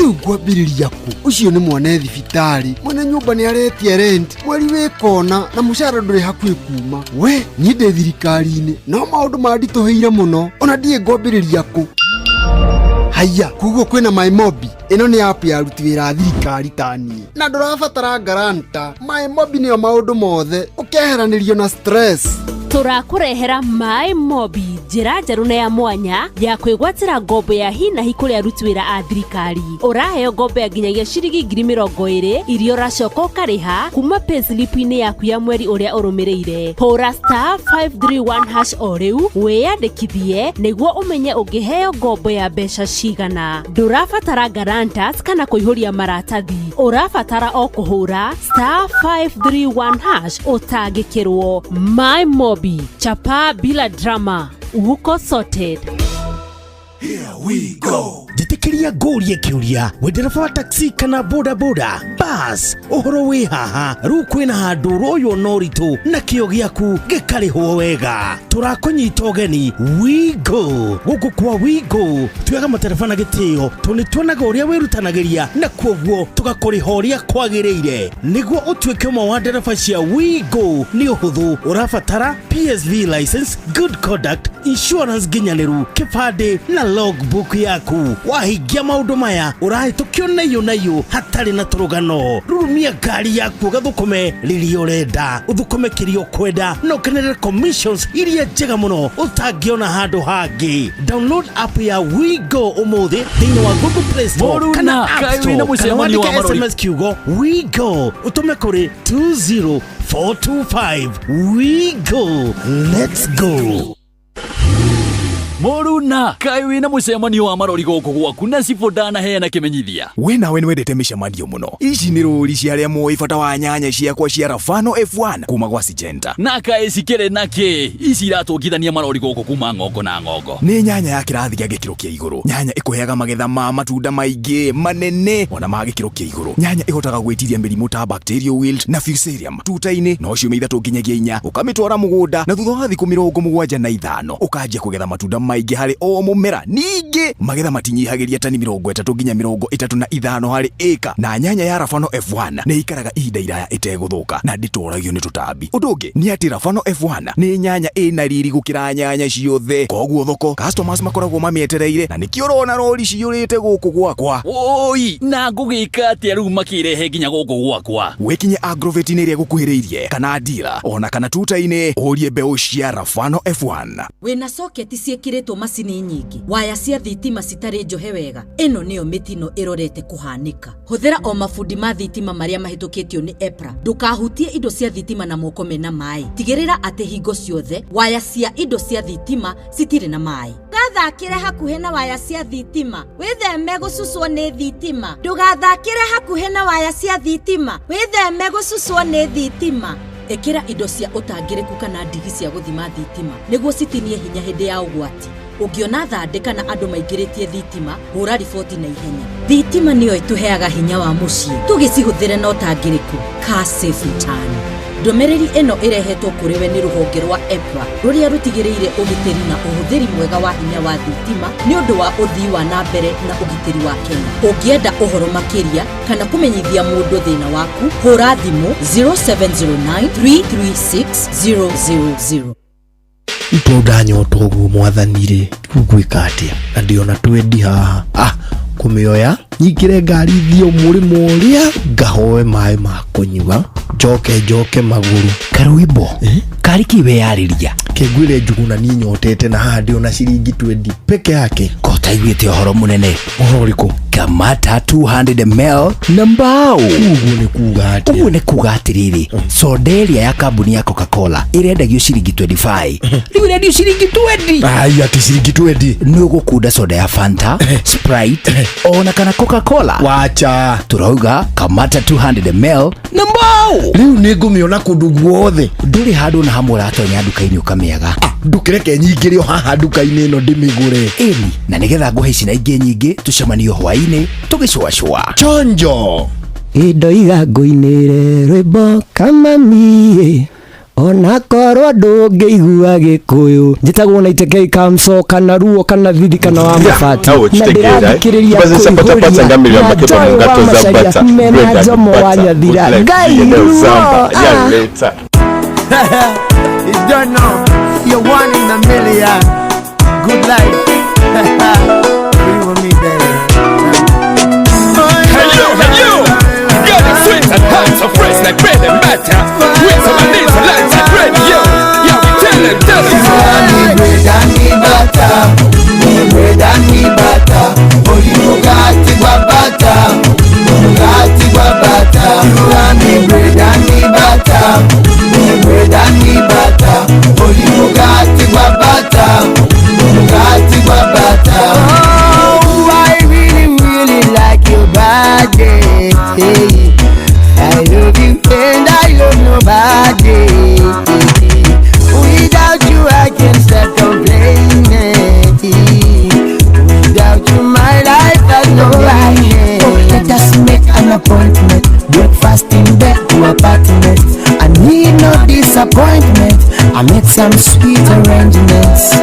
riu ngwambiriria ku ucio ni mwana thibitari mwene nyumba ni aretie rent mweri wikona na mushara nduri hakui kuma we ni ndi thirikari-ini no maundu mandituheire muno ona ndie ngwambiriria ku haya kuguo kwina MyMobi ino ni app ya aruti wira thirikari tani na ndurabatara garanta MyMobi ni maundu mothe ukeheranirio na stress turakurehera MyMobi njira njeru na ya mwanya ya kwigwatira ngombo ya hi na hi kuri aruti wira a thirikari uraheo ngombo ya nginyagia ciringi 20,000 irio racoka ukariha kuma payslip-ini yaku ya mweri uria urumireire hura *531# o riu wiyandikithie niguo umenye ungiheo ngombo ya mbeca cigana ndurabatara guarantors kana kuihuria maratathi urabatara o kuhura *531# utangikirwo MyMobi chapa bila drama uko sorted. Here we go. Jitikiria gorie kiuria wendereba wa taxi kana boda boda bas uhoro wi haha ru kwina handu royo noritu na kio giaku gikarihwo wega turakunyita ugeni Wigo guku kwa Wigo tuyaga materefona gitio tunituonaga uria wirutanagiria na kwoguo tugakurihoria kwagiriire niguo utuike umwe wa ndereba cia Wigo ni uhuthu urabatara PSV license, good conduct, insurance ginyaniru, kibande na logbook yaku wahingia maundu maya urahitukio nayo hatari na turugano rurumia ngari yaku gathukume riria urenda uthukume kirio kwenda no kenere commissions iria njega muno utangiona handu hangi download app ya Wigo umuthi thiini wa Google Play Store kana App Store kana wandike SMS kiugo Wigo utume kuri 20425 Wigo let's go. Moruna kai wina mucemanio wa marori goko gwaku na cibodana heana kimenyithia we nawe niwendete micemanio muno ici ni ruri cia aria moi bata wa nyanya ciakwa cia Rafano F1 kuma gwa Syngenta na kai cikire nake ici iratungithania marori goko kuma ng'ongo na ng'ongo ni nyanya ya kirathi gia gikiro kia iguru nyanya ikuheaga magetha ma matunda maingi manene ona ma gikiro kia iguru nyanya ihotaga gwitiria mirimu ta bacterial wilt na fusarium tuta-ini no ciumia ithatu nginyagia 4 ukamitwara mugunda na thutha wa thiku 75 ukanjia kugetha matunda maingi hari o mumera ningi magetha matinyihagiria tani 30 nginya 35 hari eka na nyanya ya Rafano F1 ni ikaraga ihinda iraya iteguthuka na nditoragio ni tutambi undu ungi ni ati Rafano F1 ni nyanya ina riri gukira nyanya ciothe koguo thoko customers makoragwo mamietereire na nikio rona rori ciyurite guku gwakwa oi na ngugika ati riu makirehe nginya guku gwakwa wekinye Agrovet ni ria gukuhiriirie kana dealer ona kana tuta-ini urie mbeu cia Rafano F1 wina socket ciekiritwo macini nyingi waya cia thitima citari njohe wega ino niyo mitino irorete kuhanika huthira o mafundi ma thitima maria mahitukitio ni EPRA ndukahutie indo cia thitima na moko mena mai tigirira ati hingo ciothe waya cia indo cia thitima citire na mai gathakire hakuhe na waya cia thitima witheme gucucwo ni thitima ndugathakire hakuhe na waya cia thitima witheme gucucwo ni thitima ekira indo cia utangiriku kana ndigi cia guthima thitima niguo citinie hinya hindi ya ugwati ugiona thandika na andu maingiritie thitima hura riboti na ihenya thitima niyo ituheaga hinya wa mucii tugicihuthire na utangiriku car safe return ndomereri eno irehetwo kuri we ni ruhonge rwa EPRA ruria rutigiriire ugiteri na uhuthiri mwega wa hinya wa thitima ni undu wa uthii wa na mbere na ugiteri wa Kenya ungienda uhoro makiria kana kumenyithia mundu thina waku hura thimu 0709336000 Itonda nyoto gu mwathanire kugwika atia na ndiona twendi haha kumioya nyingire ngari thio murimo uria ngahoe mai ma kunyua njoke maguru karwimbo kariki we yariria kengwire njuguna ni nyotete na handi ona ciringi 20 peke yake kota igwite horo munene uhoriku kamata 200ml na mbao uguo ni kuga atiriri soderia ya kambuni ya Coca-Cola irendagio ciringi 25 riu irendio ciringi 20 ai ati ciringi 20 ni ugukunda soda ya Fanta Sprite ona kana Coca-Cola wacha turauga kamata 200ml na mbao riu ni ngumiona kundu guothe nduri handu na hamwe ratonya nduka-ini ukamiaga ndukireke nyingire haha nduka-ini ino ndimigure eni na nigetha nguhe ici na ingi nyingi tucemanio hwaini tugicwacwa chonjo indo iga nguinire rwimbo kama mie ona korwo ndũngĩigua gĩkũyũ njĩtagwo na itekei kamso kana ruo kana thithi kana wa mabati na ndĩrathikĩrĩria kũihũria na Joy wa Macharia mena Jomo wa Nyathira Ngai ruo. You don't know, you're one in a million. Good life. You and me, baby. Hello. You're the sweet and hot, so fresh like bread and butter. With some of these lights and radio. Yeah, we tell them. Bread and me butter. Bread and me butter. Oh, you got to butter. You got to butter. You and me bread and me butter. Bread and me butter. Oh, you got to butter. You got to butter. Oh, I really like your body. I love you and I love nobody. Without you I can't stop complaining. Without you my life has no life. Oh, let us make an appointment. Breakfast in bed to apartment. I need no disappointment. I make some sweet arrangements.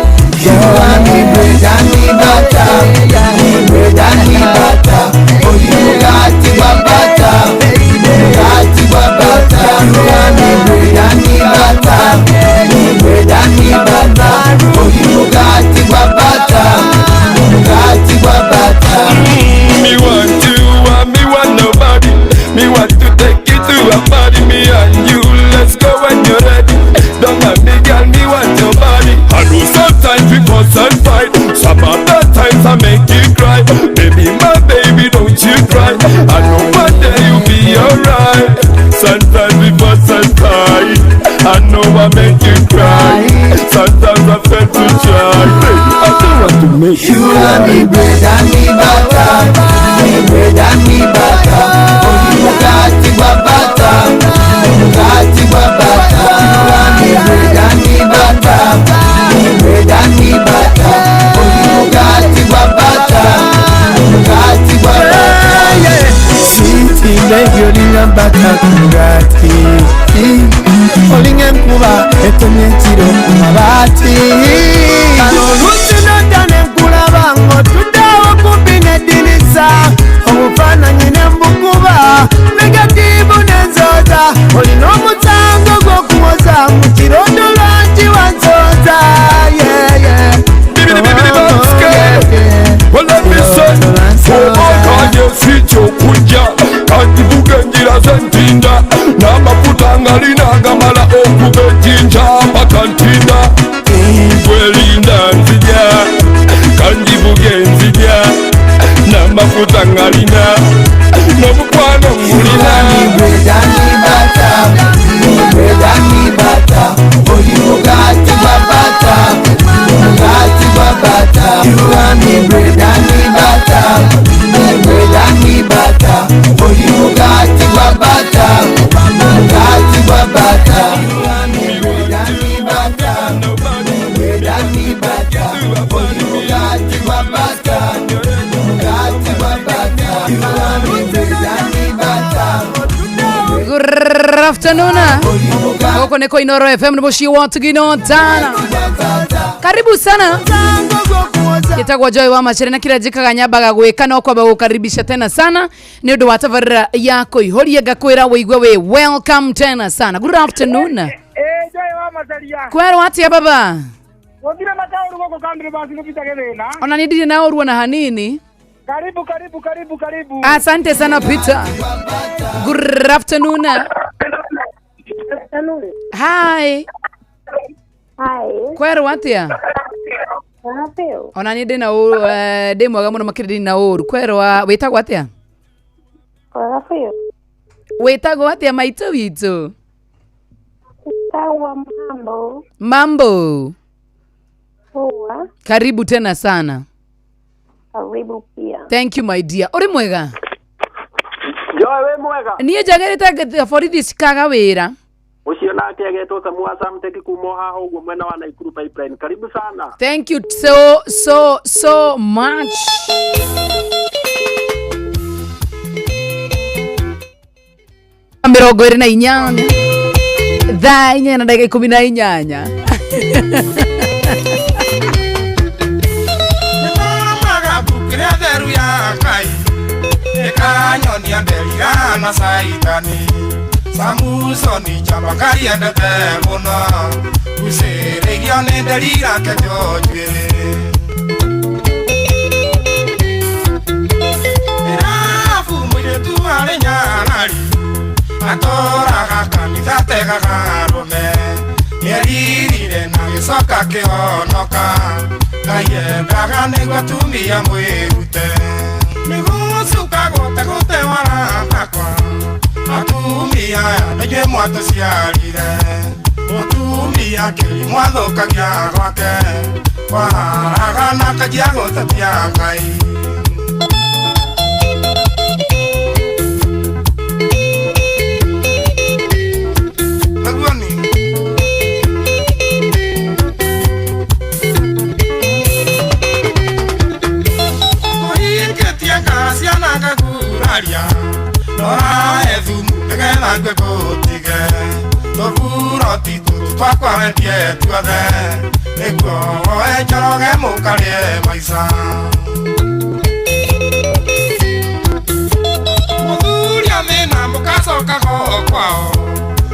You and me bread and me butter. Bread and me butter. Oh, you got to butter. You got to butter. You and me bread and me butter. Bread and me butter. Oh, you got to butter. You got to butter. Me want you and me want nobody. Me want to take you to a party. Me and you, let's go when you're ready. Don't let me girl, me want your body. I know sometimes we fuss and fight. Some other times I make you cry. Baby, my baby, don't you cry. I know one day you'll be alright. Sometimes we fuss and fight. I know I make you cry. Sometimes I fail to try. Baby, I don't want to make you and me bread and me butter. Bread and me butter. Oh, you got to butter. You got to butter. You and me bread and me butter. Bread and me butter. Oh, you got to butter. You got to butter. Sweetie, make you ring butter. Kugati. Olinga mkuba etonye chiro mabati. Kalurusi notane mkulaba ngotudawo kupine dinisa. Omufana nyine mbukuba negativu nenzoza. Olino mutango gokumoza mukirondo lanji wanzoza. Yeah, yeah. Well, let me say, for all kanye sicho kunja. Kanti bugenjira sentinda. Namafuta ngalinaga mala okubejinja pakantinda. Kwelinda nzija. Kanji bugenjira. Namafuta ngalina. Nomukwano mulina. Bread and me butter. Bread and me butter. Oh, you got to butter. You got to butter. You and me bread and me butter. Bread and me butter. Oh, you got to butter. You got to butter. You and me bread and me butter. Bread and me butter. Oh, you got to butter. You got to butter. You and me bread and me butter. Good afternoon. Huko niko Inoro FM niboshi watu ginotana. Karibu sana. Kitagwa Joy wa Macharia na kila jika ganyabaga gwekana kwa bagukaribisha tena sana. Ni undu wa tabarira yako ihorie gakwira weigwe we welcome tena sana. Good afternoon. Joy wa Macharia. Kwero ati ya baba. Wondira matauru goko kandire basi ngopita gedena. Ona nidiri na orwa na hanini. Karibu. Asante sana Peter. Good afternoon. Hi. Kwero atia? Ona ni ndina demo ga muno makiri na oru. Kwero wetagwo atia? Wetagwo atia maito witu? Wetagwo Mambo. Poa. Karibu tena sana. Karibu pia. Thank you my dear. Uri mwega? Joy we mwega. Niye jagereta borithi cikaga wira. Ucio nake agetwo Samuel Samteki kumo haha uguo mwena wa Naikuru Pipeline. Karibu sana. Thank you so much. Mirongo iri na inyanya thaa 4:18. Kanyonia ndelirana saitani Samusoni chabakari endete muno Kusiregio nendelira kejojwele Erafu mwiretu ale nyanari Atoraga kanitha tegaga rome Yeririre na gisoka kionoka Kayendaga negwa tumia mwirute Nigusuka gote warakakwa Atumia najwe mwato ciarire Mutumia kiri mwathukagia gwake Waharaga na kajia gũtetia Ngai Naguoni Ciana ngaguraria Nora ethumu Negetha ngwe gũtige Tũburo titũ twakwarendie tuothe Nĩguo woe njoroge mũkarie maica Mũthuria mĩna mũgacoka kwao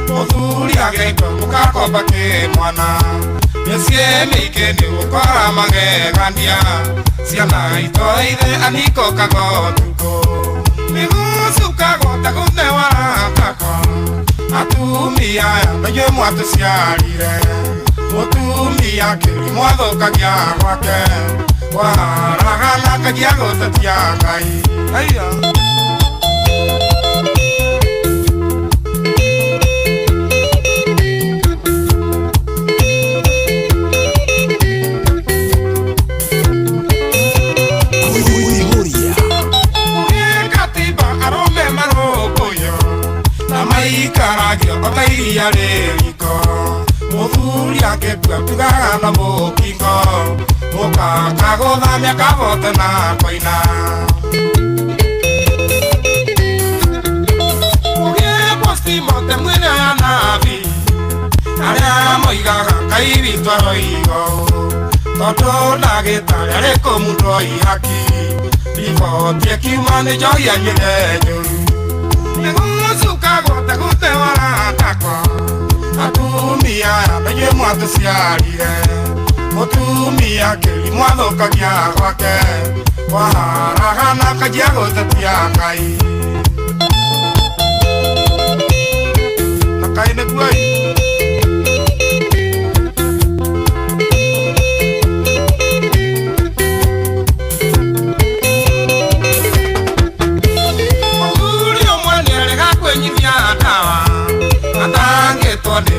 Mũthuria gĩko mũgakomba kĩmwana Mĩciĩ mĩingĩ nĩgũkora magegania Ciana itoire aniko kagotuko Migusuka gota gũte warakakwa Atumia najwe mwatũ ciarire Mũtumia kĩri mwathukagia gwake Waharaga na kajia gũtetia Ngai Aiya Ikaragio otairia rĩriko Mũthuria ngĩtua tugaga na mũkingo Mũkaka gũthamia kabote na koina Mũgĩe posti mote mwĩne ya nabi Arĩa moigaga Ngai witũ aroigo Tondũ ndagĩtarĩ arĩ kũmundwo ihaki Riboti ĩkiuma nĩ njohi anyuĩre njũru Nĩgũcuka gũte warakakwa Atumia najwe mwatũ ciarire Mũtumia kĩri mwathukagia gwake Waharaga na kajia gũtetia Ngai Na Ngai nĩguo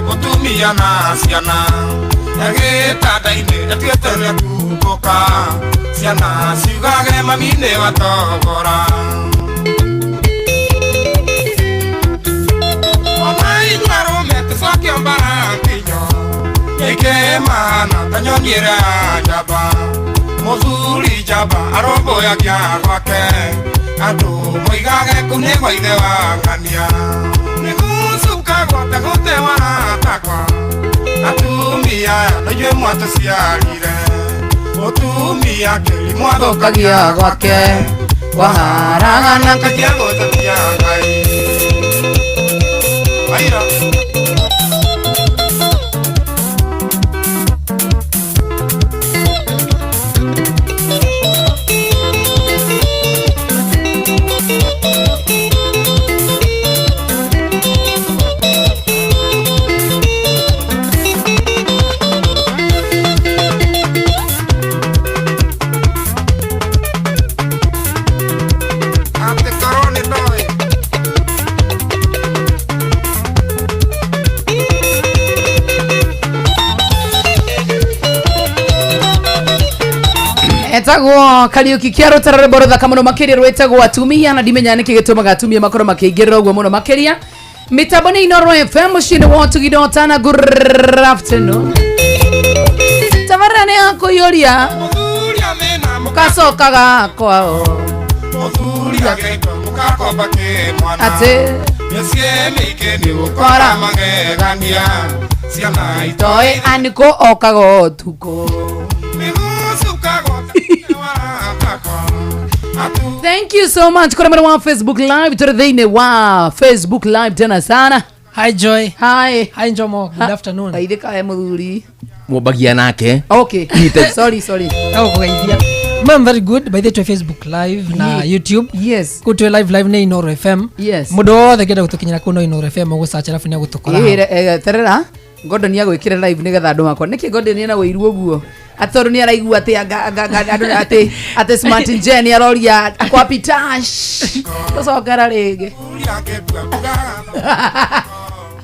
Mũtumia na ciana Gĩtanda-inĩ atuĩte kumbũka Ciana ciugage mami nĩ watogora Ona ithuĩ arũme tũcokie mbaranginyo Nĩkĩ mana ta nyoni ĩrĩa njamba Mũthuri njamba arũmbũyagia gwake Andũ moigage kũu nĩ gwa ithe wa ng'ania Nĩgũcuka gũte warakakwa Atumia najwe mwatũ ciarire Mũtumia kĩri mwathukagia gwake Waharaga na kajia gũtetia Ngai Aira Etagwo Kariuki kia Rũtarare borotha mũno makĩria rwĩtagwo atumia na ndimenya nĩkĩ gĩtũmaga atumia makorwo makĩingĩrĩra ũguo mũno makĩria mitambo nĩ Inooro FM mũciĩ wa Tugidotana. Good afternoon tabarani yako yoria mukacokaga kwao ate Kora itoe aniko okago tuko. Thank you so much. Kora mwana wa Facebook Live. Ture dhine wa Facebook Live tena sana. Hi Joy. Hi. Hi Njomo. Good afternoon. Aideka ya mudhuri. Mwabagia nake. Okay. Sorry. I'm very good. By the way, Facebook Live na YouTube. Yes. Go to live na Inoro FM. Yes. Mudo the geta gutukinyira kuno Inoro FM go search alafu ni gutokora. Terera. Gordon yago ikire live nigetha andu makwa. Niki Gordon ni na wiru oguo. Atoru ni araigua ate Smart Jenny aroria akwa pitash. Tosokera rege.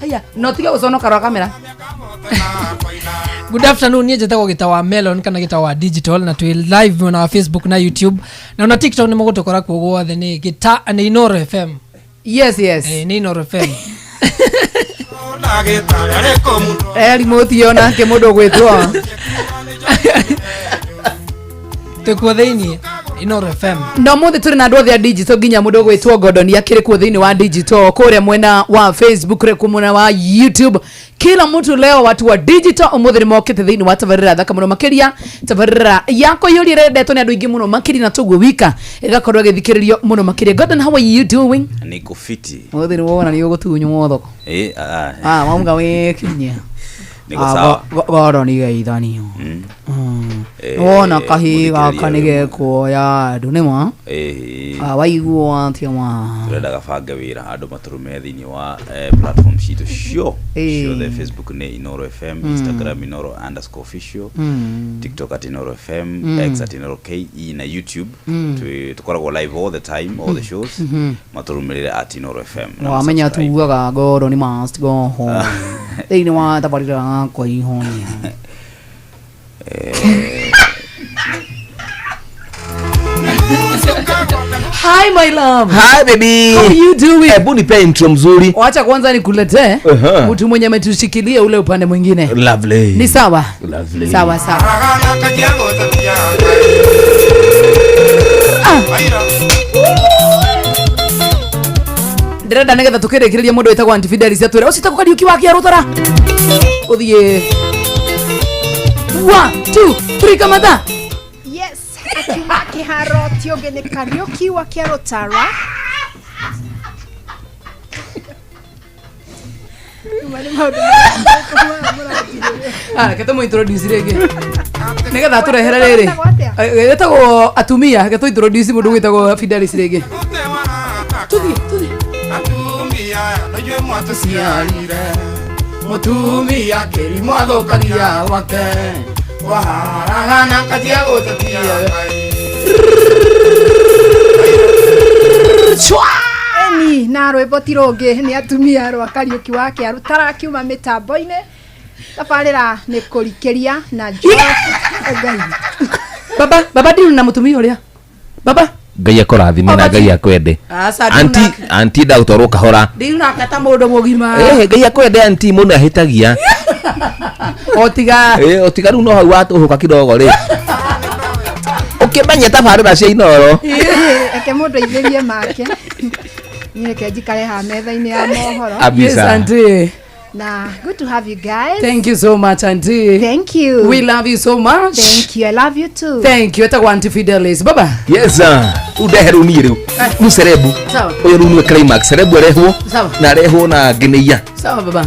Aya, notiga usonoka ro kamera. Good afternoon, ni jetagwo gitawa Melon kana gitawa Digital na twi live na Facebook na YouTube na na TikTok ni mugutokora ku guothe ni gita ni Inoro FM. Yes. Ni Inoro FM. Remote yona ke mundu gwitwa. Tekuo thiini Inoro FM. No muthi turi na andu othe a digital ginya mundu gwitwa Gordon yakire ku thiini wa digital kure mwena wa Facebook kure kumuna wa YouTube. Kila mtu leo watu wa digital umuthi mokete thiini wa tabarira thaka muno makiria tabarira yako yuri redetwo ni andu ingi muno makiri na tugu wika igakorwo githikiririo muno makiria. Gordon, how are you doing? Niko fiti. Muthi ni wona ni ugutunywo thoko. Mwamuga we kinya. Niko sawa. Gordon igaithanio. Wona kahiga kanige kuoya andu ni ma. Waiguo antia ma. Turenda gabanga wira andu maturume thiini wa platform citu cio. The Facebook ni Inoro FM, Instagram Inoro_official, TikTok at Inoro FM, X at Inoro KE na YouTube. Tukoragwo live all the time, all the shows. Maturumirire at Inoro FM. Wamenya tuugaga Gordon must go home. Thiini wa tabarira kwa ihoni. Hi my love. Hi baby. How are you doing? Hebu nipe intro mzuri. Wacha kwanza nikuletee mtu mwenye ametushikilia ule upande mwingine. Lovely. Ni sawa? Lovely. Sawa. Ndirenda nigetha tukirekereria mundu wetagwo Antifidelis atwira ucita kukariuki wake arutara. Uthie 1 2 3 kamata. Yes, akiuma kiharo tiogene karaoke wa Kiarotara. Ketamo introduce rege. Nigetha turehera riri. Getagwo atumia, geto introduce mundu gwitagwo Fidelis rege. Tuthie. Atumia najwe mwatusiarire. Mutumia keri mwathokania wake. Waharagana katia gutatia. Eni na rwimbo tirongi ni atumia rwa karaoke wa Kiarotara kiuma mitambo-ini. Tabarira ni kurikiria na Joy Ngai. Baba ndiru na mutumia uria. Baba Ngai akorathime na Ngai akwende. Anti ndagutwarwo kahora. Ndiru na kata mundu mugima. Ngai akwende anti mundu ahitagia. Otiga riu no hau watuhuka kidogo ri. Ukimenya tabarira cia Inoro. Eke mundu ithirie make. Ni ke jikare ha metha-ini ya mohoro. Yes, auntie. Nah, good to have you guys. Thank you so much, auntie. Thank you. We love you so much. Thank you. I love you too. Thank you. Eta want Fidelis. Baba. Yes sir. Udeheru ni riu. Mu cerebu. Sawa. Oyo ni climax cerebu arehwo. Sawa. Na arehwo na ngineia. Sawa baba.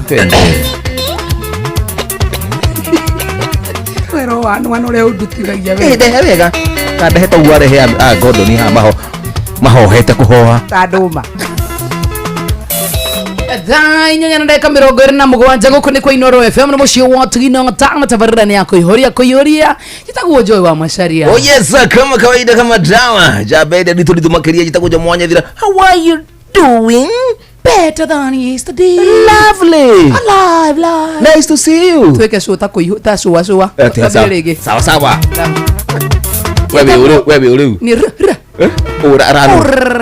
Wero wanu ule udutiragia we. Dehe wega. Kandehe to uarehe Gordon ha mahohete kuhoha. Taduma. Inyanya na ndeka 27 guku ni kwa Inoro FM na mucio watu gina tama tabarira ni yako ihoria gitagwo Joy wa Masharia. Oh yes, kama kawaida kama drama jabede ditulitu makiria gitagwo Mwanya Thira. How are you doing? Better than yesterday. Lovely. Alive. Nice to see you. Tuweke shota ta shua. Sawa. Wewe ule. Ni ra.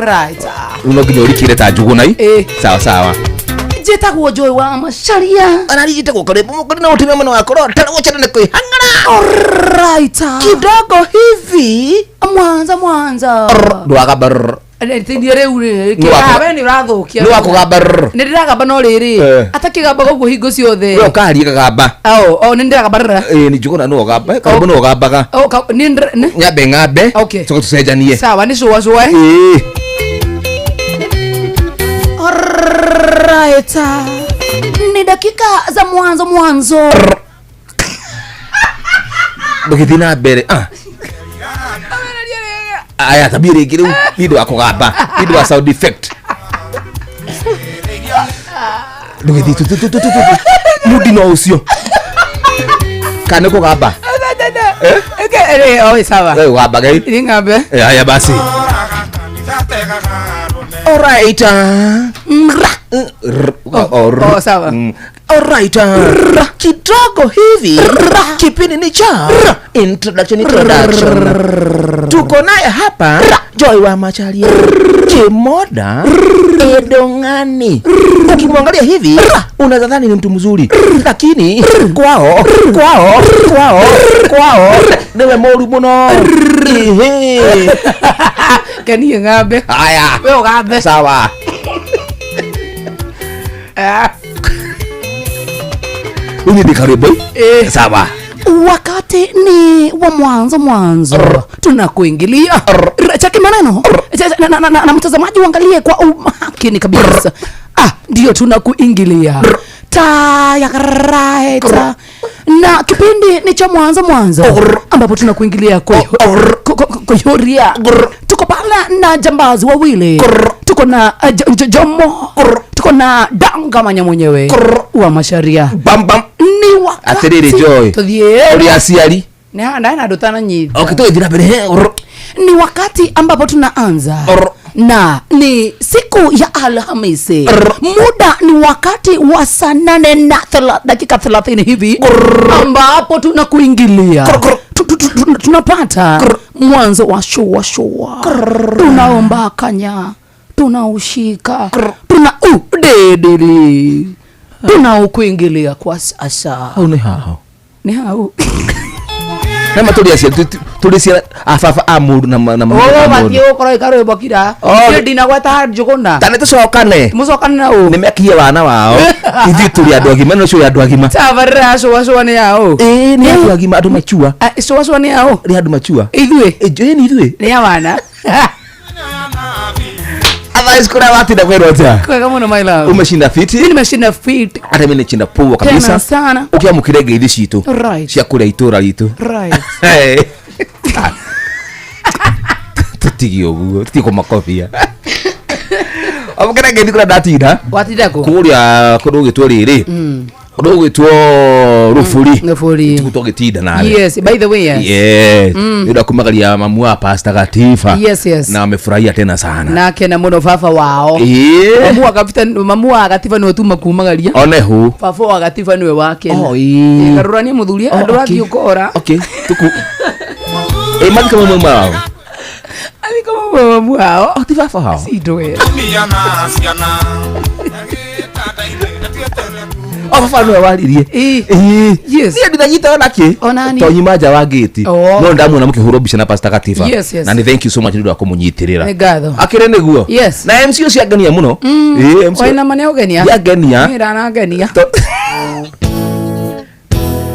Right. Uno kinyori kile ta jugunai. Sawa. Jetagwo Joy wa Masharia. Anajitagwo karibu mukuri na utimia mwana wako tena wote na koi hangana. Alright. Kidogo hivi. Mwanza. Duaga bar. Ndio rĩu kĩgabe nĩ ũrathukia. Nĩ wakũgamba. Nĩ ndĩragamba no rĩrĩ. Atakĩgamba gũkũ hingo ciothe. Wewe ũkaharia kagamba. Nĩ ndĩragamba. Nĩ njũgona no gamba. Kagamba no gambaga. Nĩ nyambe ngambe. Tuko tucenjanie. Sawa nĩ cũa Alright. Ni dakika za mwanzo. Bukithina mbere. Aya tabiri kiru nido akugamba. Nido wa sound effect. Bukithi tu. Mudi no ucio. Kana kugamba. Sawa. Wewe ugamba gai? Ni ngambe. Aya basi. Alright. Sawa. Alright. Kidogo hivi. Kipindi ni cha introduction. Tuko naye hapa Joy wa Macharia. Kimoda Edongani. Ukimwangalia hivi unadhani ni mtu mzuri, lakini kwao ndio moru muno. Kani ngambe. Aya. Wewe ngambe. Sawa. Ni karibu. Sawa. Wakati ni wa mwanzo tunakuingilia chaki maneno na mtazamaji uangalie kwa umakini kabisa. Ndio tunakuingilia tayaraita na kipindi ni cha mwanzo ambapo tunakuingilia kuyoria. Tuko pala na jambazi wawili, tuko na Jomo, tuko na Danga Manya mwenyewe wa Macharia. Bam ni wakati atiriri Joy uri asiari na dotana nyi. Tuwe mbere. Ni wakati ambapo tunaanza na ni siku ya Alhamisi. Muda ni wakati wa saa 8 na dakika 30 hivi ambapo tunakuingilia. Tunapata mwanzo wa show. Tunaomba kanya, tunaushika, dedeli. Tunaukuingilia kwa sasa. Ni hao. Nama tulisia afafa amuru na batio koro ikaro bokira. Ndina gwata njuguna. Tane tucokane. Mucokane na u. Nimekia wana wao. Ithi tuli andu agima no cio andu agima. Tabarra cũa ni yao. Ni andu agima andu machua. Cũa ni yao. Ni andu machua. Ithue. Ni ithue. Ni wana. Iskura watinda kweroja. Kwega muno my love. Umeshinda fit? Nimeshinda fit. Hata mimi nimeshinda poa kabisa. Tena sana. Ukiamukirege hithi citu. Right. Cia kule itura ritu. Right. Tutigio guo, tutiko makofia. Abukirege ndikura datinda. Watinda ko. Kuria kudugitwo riri. Kudugitwo rufuri. Tukutogitinda nawe. Yes, by the way. Yes. Ndio kumagalia mamu wa Pastor Gatifa. Yes. Na amefurahia tena sana. Na kena muno baba wao. Mamu wa Gatifa ni watuma kumagalia. Onehu. Baba wa Gatifa niwe wake. Karurani muthuria andu athi ukora. Okay. Tuku. Mali kama mama wao. Ali kama mama wao. Ati baba hao. Sidoe. Baba no waririe. Yes. Ni ndanyita onake. Onani. Tonyi maja wa gate. No ndamu na mukihuro bica na Pastor Gatifa. Yes. Na ni thank you so much ndio akomunyitirira. Negatho. Akire niguo. Yes. Na MC ucio agenia muno. MC. Waina mane ogenia. Yagenia. Mira na agenia.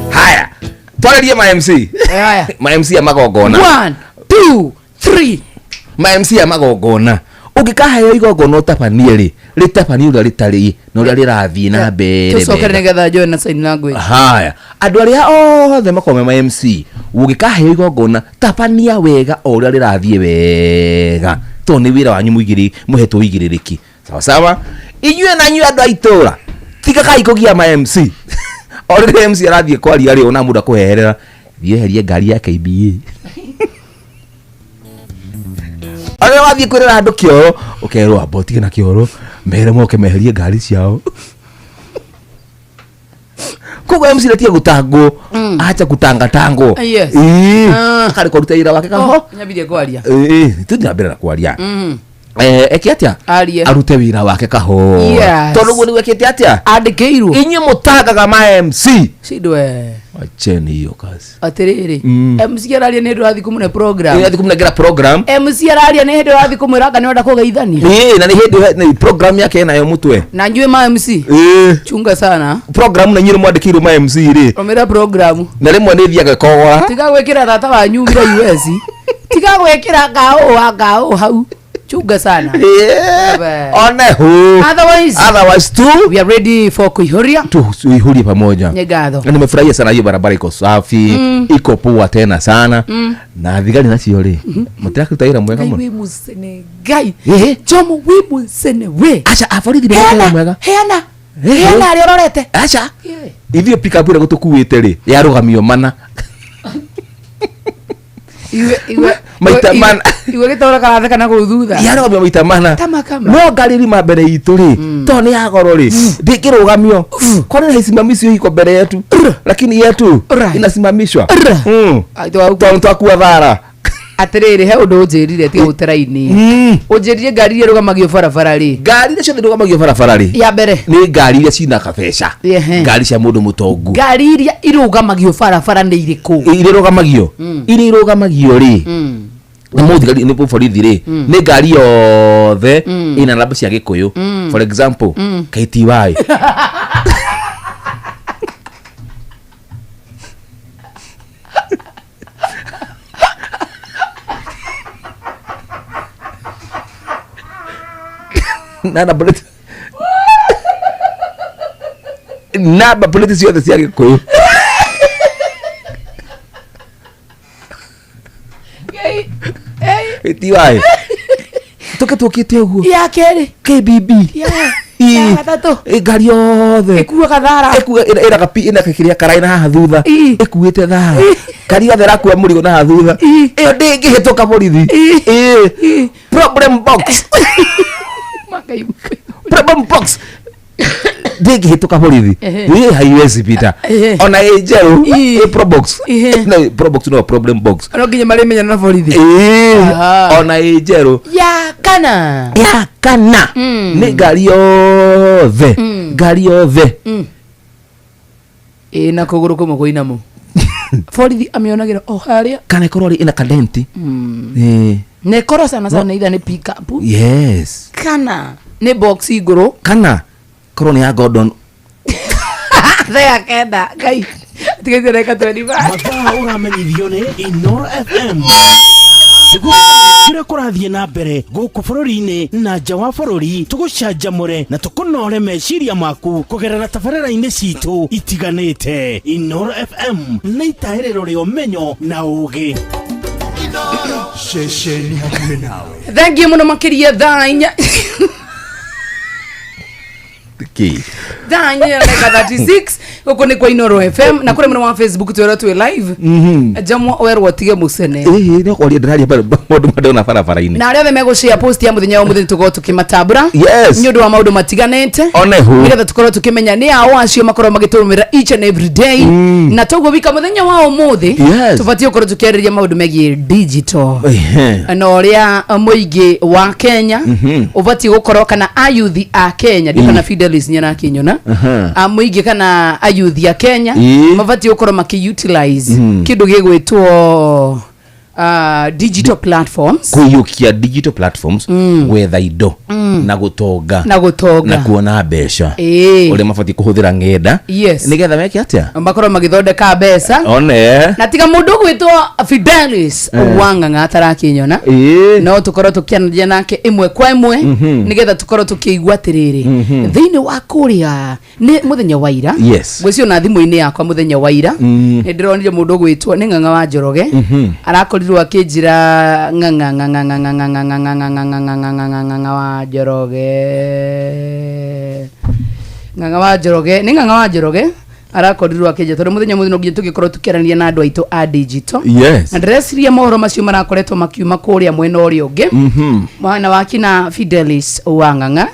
Haya. Twalerie ma MC. Haya. Ma MC ya magogona. 1 2 3. Ma MC ya magogona. Ugikahayo igogona utapanie ri. Litapanie uri ritari no uri rirathii na mbere. Tucokere negetha Joy na sign language. Haya. Andu aria othe makome ma MC. Ugikahayo igogona tapania wega o uri rirathii wega. To ni wira wanyu muigiri muheto igiririki. Sawa. Inyue na nyu andu aitura. Tika kai kugia ma MC. Ori MC arathie kwari ari ona muda kuherera. Thieherie ngari ya KBA. Ale wathie kwirira andu kioro ukerwo abotige na kioro mere moke meherie ngari ciao. Kugo MC letia gutango acha kutanga tango. Yes. Kali ko rutaira wake kaho. Nyabide kwaria. Tuthi na mbere na kwaria. eki atia Arie. arute wira wake kaho tondu gwe wekete atia andikeiru inyu mutagaga ma MC sidwe acheni hiyo kazi atiriri MC araria ni ndurathi kumune program ni kumune gira program MC araria ni ndurathi kumwira kana nda kugeithania na ni program yake nayo mutwe na njue ma MC chunga sana program na nyiro mwandikiro ma MC ri omera program na rimwe ni thiaga kogora tiga gwekira tata wa nyumira US tiga gwekira ngao hau chunga sana one who otherwise too we are ready for kuihuria tuihurie pamoja nyegatho na nimefurahia sana hiyo barabara iko safi iko poa tena sana na thigari nacio ri mutaka kutaira mwega muno we musene gai chomo we musene we acha aforithi ni mwega heana ari ororete acha ithio pick up ira gutukuite ri yarugamio mana iwe maitamana iwe gitora kana kana guthutha yarugamio maitamana no ngariri ma mbere itu ri to ni agoro ri ndikirugamio kone haisimamishwi iko mbere yetu lakini yetu inasimamishwa twakuwa thara atiriri he undu njirire tiga uteraini unjirire ngari iria rugamagio barabara ri ngari iria ciothe rugamagio barabara ri ya mbere ni ngari iria cina kabeca ngari cia mundu mutongu ngari iria irugamagio barabara ni iriku iria irugamagio ri na muthigari ni borithi ri ni ngari yothe ina namba cia gikuyu for example KTY namba polisi ciothe cia gikuyu KTY tuke tukite uguo ya keri KBB ya gatatu ngari yothe ikuwa kathara ira kapi ina kikiria karaina haha thutha ikuite thara ngari yothe rakua murigo na haha thutha iyo ndingihituka borithi problem box ndingihituka borithi haiwezi pita ona ejeru probox no probox no problem box no nginya mari menya na borithi ona ejeru ya kana ni ngari yothe na kuguru kumwe kuinamo borithi amionagira o haria kana korori ina kadenti ne koro sana either ni pick up yes kana ne box iguru kana koroni ya Gordon thea kenda kai tigeze reka 25 mathaa uramenyithio ni Inoro FM kira kurathie na mbere guku bururi-ini na nja wa bururi tugucanjamure na tukunore meciria maku kugerera tabarĩra-inĩ citu itiganĩte. Inoro FM na itaĩrĩro rĩa ũmenyo na ũgĩ. Inoro ceceni hakuhĩ nawe. Thank you muno makiria thainya Daniel Mega 36 guku ni kwa Inoro FM na kure muno wa Facebook twera twe live jamwa werwo tige musene ni ko ria ndiraria mundu madona barabara-ini na aria mego share post ya muthenya wa muthenya tugo tukimatabura yes nyodo wa maundu matiganete onehu nigetha tukorwo tukimenya ni ao acio makorwo magitumira each and every day na togo wika muthenya wa umuthi tubatie ukorwo tukeriria maundu megie digital na oria muingi wa Kenya ubatie gukorwo kana ayuthi a Kenya dikana Fidelis nyana kinyona muingi kana ayuthi a Kenya mabatie gukorwo maki-utilize kindu gigwitwo digital platforms kuyukia digital platforms gwetha indo na gutonga na kuona mbeca uri mabati kuhuthira ngenda nigetha meke atia makorwo magithondeka mbeca one na tiga mundu gwitwo Fidelis wanganga atarakinyona no tukorwo tukianjia nake imwe kwa imwe nigetha tukorwo tukiigua atiriri thiini wa kuria ni muthenya wa ira gwicio na thimu-ini yakwa muthenya wa ira ndironire mundu gwitwo ni Ng'ang'a wa Njoroge arakorirwo akijira Ng'ang'a wa Njoroge ni Ng'ang'a wa Njoroge arakorirwo akeje tondu muthenya muthino ngiye tugikorwo tukirania na andu aitu a digital yes na ndresiria mohoro macio marakoretwo makiuma kuria mwena uria ungi mwana wakina Fidelis Wanganga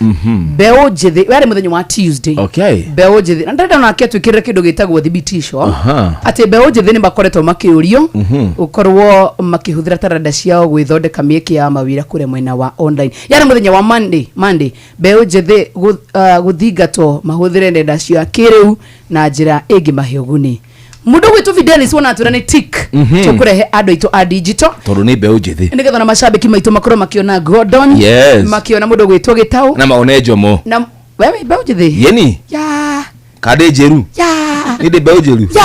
Beo Jithi wari muthenya wa Tuesday okay Beo Jithi na ndenda na ketwikire kindu gitagwo thibitisho ati Beo Jithi ni bakoretwo makiurio ukorwo makihuthira taranda ciao gwithondeka mieke ya mawira kuria mwena wa online yari muthenya wa Monday Beo Jithi guthingatwo mahuthire nenda cia kiriu na njira ingi mahioguni mundu gwitu Fidelis wona atura ni tik tukurehe andu aitu a digital tondu ni Beo Jithi nigetha na mashabiki maitu makorwo makiona Gordon makiona mundu gwitwo Gitau na maone Jomo na wewe Beo Jithi yeni ya kade jeru ya ni de Beo jeru ya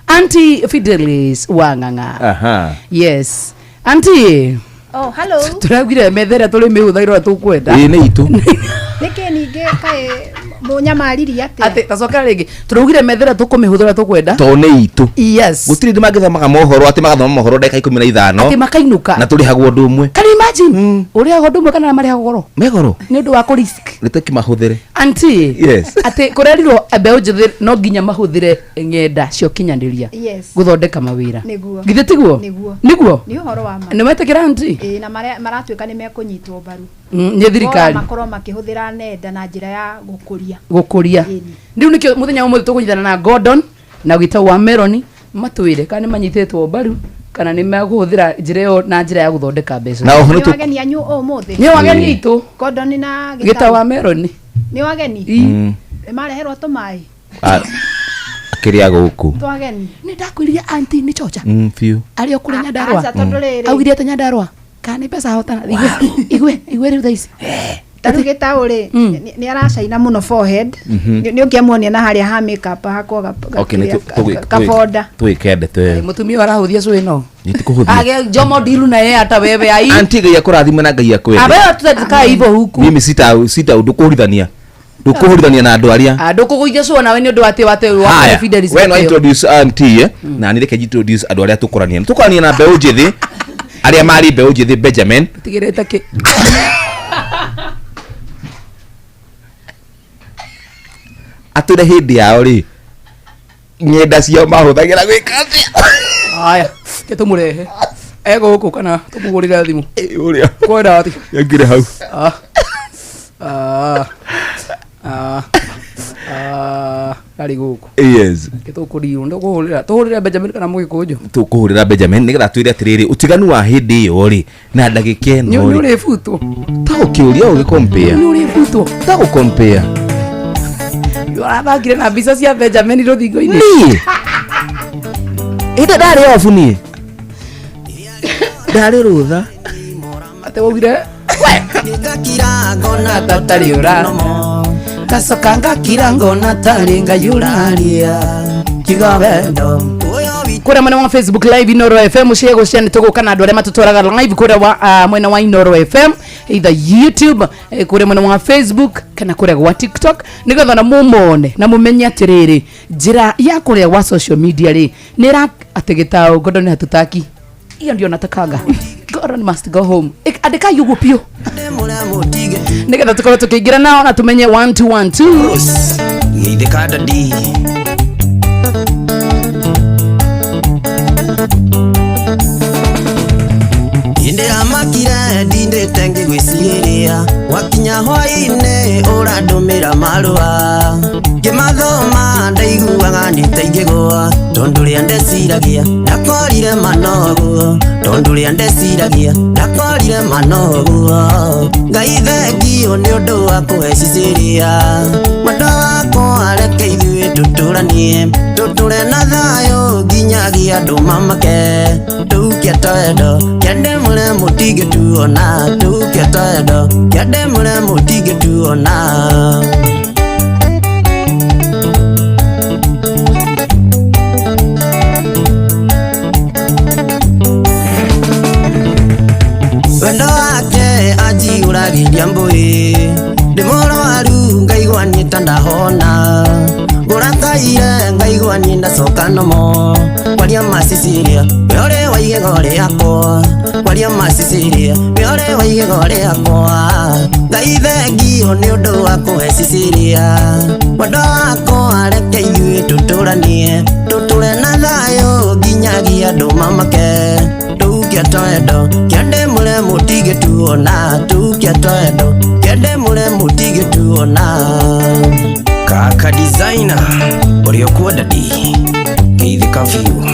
Auntie Fidelis Wanganga yes Auntie oh hello turagire methera tuli mihuthairwo tukwenda ni itu niki ninge kae munyamariri ate tacoka ringi turugire methera tukumihuthaira tukwenda to ni itu yes gutiri ndimagithamaga mohoro ati magathoma mohoro ndeka 15 ati makainuka na tuli hagwo ndu umwe can you imagine uri hagwo ndu umwe kana mari hagoro megoro ni ndu wa kurisk niteki mahuthire Auntie yes ati kurerirwo Beo Jithi no nginya mahuthire ngenda cio kinyandiria yes guthondeka mawira niguo githe tiguo niguo ni uhoro wa ma ni metekira Auntie na maratuika ni mekunyitwo baru ni thirikari makorwo makihuthira nenda na njira ya gukuria ndiu nikio muthenya umwe tukunyithana na Gordon na Gitau wa Meloni matwire kana manyitetwo baru kana ni meguhuthira njira yo na njira ya guthondeka mbeca na oho ni wageni anyu umuthi ni wageni itu Gordon na Gitau wa Meloni ni wageni mareherwo tumai akiria guku twageni ni ndakwiria Auntie ni chocha fiu ari okure Nyandarua augire ate Nyandarua kana pesa hotana igwe riu thaisi Gitau ri ni aracaina muno forehead ni ukiamuonia na haria ha makeup hakwa kafoda twikende twe mutumia arahuthia cui no nitikuhuthia age Jomo Dilu na yeye hata wewe ai Auntie Ngai akurathime na Ngai akwende abe tutaka hivyo huku mimi sita ndukuhurithania na andu aria ndukuguithia cui na we ni ndu wate wa Fidelis when I introduce Auntie na nireke introduce andu aria tukurania na Beo Jithi aria mari Beo Jithi Benjamin tigirete ki ature hindi yao ri ngenda cio mahuthagira gwikathi aya ketumurehe ego guku kana tumugurira thimu uria kwenda ati yangire hau ari guku yes kitukuriu ndukuhurira tuhurira Benjamin kana mugikuju tukuhurira Benjamin nigetha twire atiriri utiganu wa hindi iyo ri na ndagika eno ni uri futo ta ukiuria ugikompea ni uri futo ta gukompea yora na mbica cia Benjamin ruthingo-ini ida ndari ofu ni ndari rutha ate wogire ngakira ngona tatari ura gacoka ngakira ngona tari ngayuraria kiga wendo kuria mwena wa Facebook live Inoro FM ciego ciani tuguka na andu aria matutwaraga live kuria wa mwena wa Inoro FM either YouTube kuria mwena wa Facebook kana kuria wa TikTok nigetha na mumone na mumenye atiriri njira ya kuria wa social media ri nira atigitao Gordon hatutaki iyo ndio natakanga Gordon must go home andika yugo pio nigetha tukorwo tukiingira nao na tumenye 1 2 1 2 idekada di inde amakire dinde tengi gwiciria wakinya hwaine uradumira marua ngimathoma ndaiguaga nditaingĩgwa tondu ria ndeciragia ndakorire manoguo tondu ria ndeciragia ndakorire manoguo Ngai thengio nĩ ũndũ wa kũhecicĩria mwendo wakwa reke ithuĩ tũtũre na thayũ nginyagia andũ mamake tukia toendo kende mure mutige tuona tukia toendo kende mure mutige tuona wendo wake ajiuragiria mbui ndimurwaru ngaigua nitandahona ngurakaire ngaigua nindacoka nomo kwaria maciciria weore wa igego riakwa kwaria maciciria weore wa igego riakwa Ngai thengio nĩ ũndũ wa kũheciciria mwendo wakwa reke ithuĩ tuturanie tutule na thayo nginyagia andu mamake tukia twendo kende mule mutige tuona tukia twendo kende mule mutige tuona kaka designer uliokuwa dadi hivi kafiu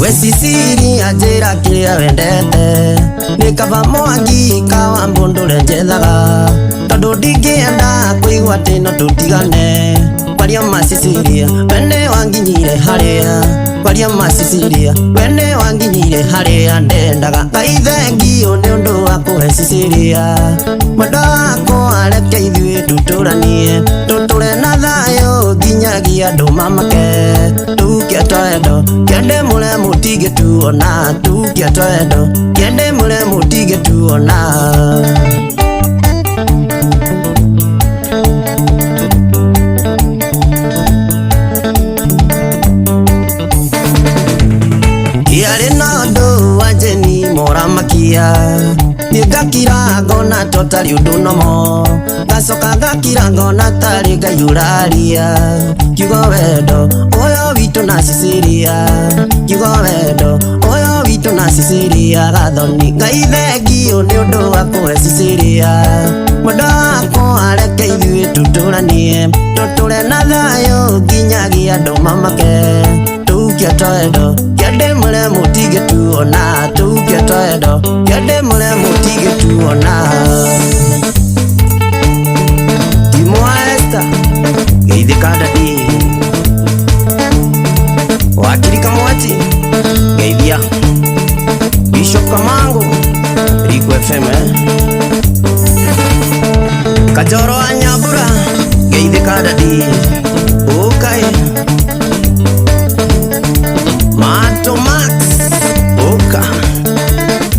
wesisiri ajira kiria wendete nikava mwangi kawa mbundure njethaga tondu ndingienda kuigua tino tutigane kwaria masisiria wene wanginyire haria kwaria masisiria wene wanginyire haria ndendaga ngaithengio ni undu wa kuhesisiria mwendo wako areke ithuĩ tuturanie tuture na thayo nginyagia andu mamake tukia twendo kende mule mutige tuona tukia twendo kende mule mutige tuona yare nando wajeni mora makia nigakira ngona totali udunomo gasoka gakira ngona tari gayuraria kigo wendo oyo witu na Sicilia kigo wendo oyo witu na Sicilia gathoni ngaithengio ni undu wa kuhe Sicilia mwendo wako areke ithuĩ tuturanie tutule na thayo nginyagia andu mamake tukia twendo kende mule mutige tuona tukia twendo kende mule mutige tuona Timoesta geithika di wakiri kamwati geithia Bishop Kamango Rico FM Kajoro Anyabura geithika di okay Mato Max Oka